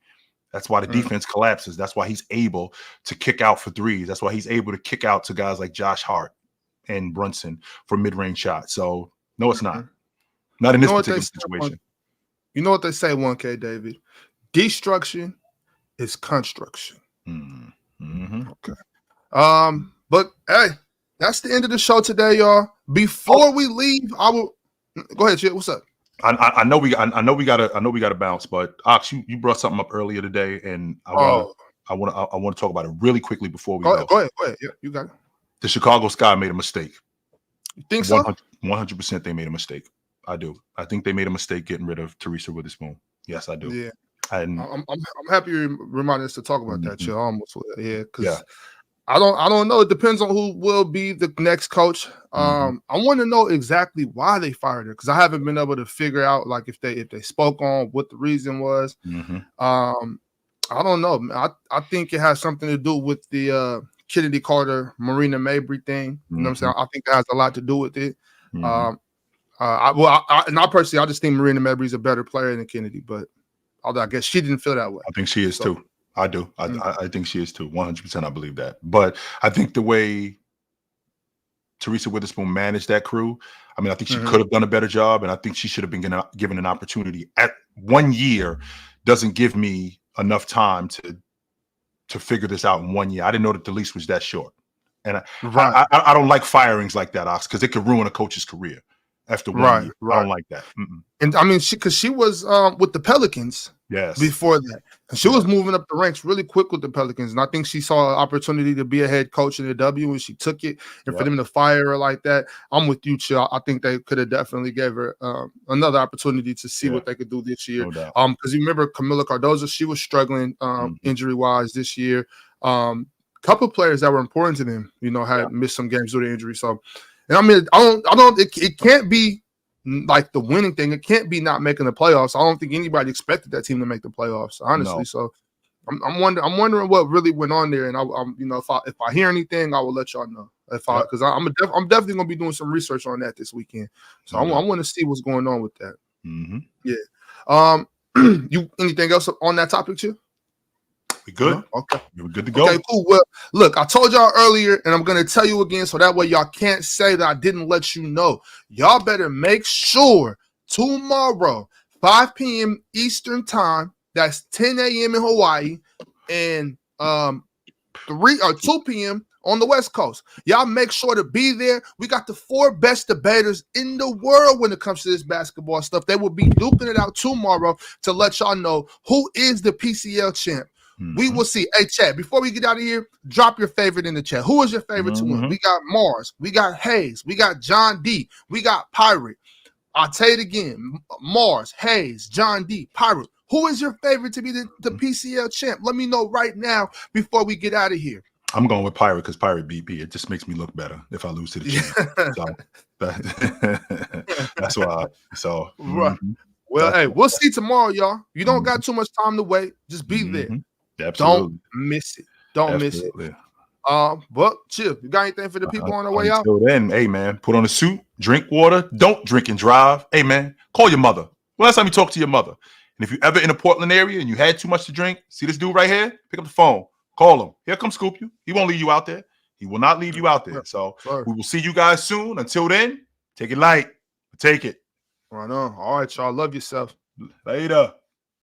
[SPEAKER 2] That's why the defense collapses. That's why he's able to kick out for threes. That's why he's able to kick out to guys like Josh Hart and Brunson for mid-range shots. So no, it's not. Not in this particular situation.
[SPEAKER 3] You know what they say, 1K David? Destruction is construction. Okay. But hey, that's the end of the show today, y'all. Before we leave, I will go ahead, Chip. What's up?
[SPEAKER 2] I know we gotta bounce, but Ox, you brought something up earlier today, and I want to talk about it really quickly before we go.
[SPEAKER 3] Go ahead. Yeah, you got it.
[SPEAKER 2] The Chicago Sky made a mistake.
[SPEAKER 3] You think so?
[SPEAKER 2] 100% they made a mistake. I do. I think they made a mistake getting rid of Teresa Witherspoon. Yes, I do.
[SPEAKER 3] Yeah.
[SPEAKER 2] And
[SPEAKER 3] I'm happy you reminded us to talk about that, Chill. Because I don't know. It depends on who will be the next coach. I want to know exactly why they fired her, because I haven't been able to figure out like if they spoke on what the reason was. I don't know. I think it has something to do with the Kennedy Carter, Marina Mabry thing. You know what I'm saying? I think that has a lot to do with it. I personally, I just think Marina Mabry is a better player than Kennedy, but although I guess she didn't feel that way.
[SPEAKER 2] I think she is too. I do. I think she is too. 100%. I believe that. But I think the way Teresa Witherspoon managed that crew, I mean, I think she could have done a better job, and I think she should have been given an opportunity. At 1 year doesn't give me enough time to figure this out in 1 year. I didn't know that the lease was that short. And I don't like firings like that, Ox, because it could ruin a coach's career after 1 year. I don't like that.
[SPEAKER 3] And I mean, because she was with the Pelicans before that. And she was moving up the ranks really quick with the Pelicans. And I think she saw an opportunity to be a head coach in the W, and she took it. And for them to fire her like that, I'm with you, Chill. I think they could have definitely gave her another opportunity to see what they could do this year. Because you remember Camila Cardozo, she was struggling injury-wise this year. Couple players that were important to them, had missed some games due to injury. So, and I mean, it can't be like the winning thing. It can't be not making the playoffs. I don't think anybody expected that team to make the playoffs, honestly. No. So, I'm wondering what really went on there. And if I hear anything, I will let y'all know. Because I'm definitely gonna be doing some research on that this weekend. So I want to see what's going on with that. Yeah. You anything else on that topic, Chip?
[SPEAKER 2] We good?
[SPEAKER 3] Okay.
[SPEAKER 2] We're good to go.
[SPEAKER 3] Okay, cool. Well, look, I told y'all earlier, and I'm going to tell you again so that way y'all can't say that I didn't let you know. Y'all better make sure tomorrow, 5 p.m. Eastern time, that's 10 a.m. in Hawaii, and 2 p.m. on the West Coast. Y'all make sure to be there. We got the 4 best debaters in the world when it comes to this basketball stuff. They will be duking it out tomorrow to let y'all know who is the PCL champ. We will see. Hey, chat, before we get out of here, drop your favorite in the chat. Who is your favorite to win? We got Mars. We got Hayes. We got John D. We got Pirate. I'll tell it again. Mars, Hayes, John D, Pirate. Who is your favorite to be the PCL champ? Let me know right now before we get out of here.
[SPEAKER 2] I'm going with Pirate because Pirate beat me. It just makes me look better if I lose to the champ. So that's why. So
[SPEAKER 3] right. Well, hey, we'll see tomorrow, y'all. You don't got too much time to wait. Just be there.
[SPEAKER 2] Absolutely.
[SPEAKER 3] Don't miss it. Don't miss it. But chill. You got anything for the people on the way out?
[SPEAKER 2] Until then, hey man, put on a suit, drink water, don't drink and drive. Hey man, call your mother. Well, last time you talk to your mother. And if you're ever in the Portland area and you had too much to drink, see this dude right here? Pick up the phone. Call him. He'll come scoop you. He won't leave you out there. He will not leave you out there. So we will see you guys soon. Until then, take it light. Take it.
[SPEAKER 3] Right on. All right, y'all. Love yourself.
[SPEAKER 2] Later.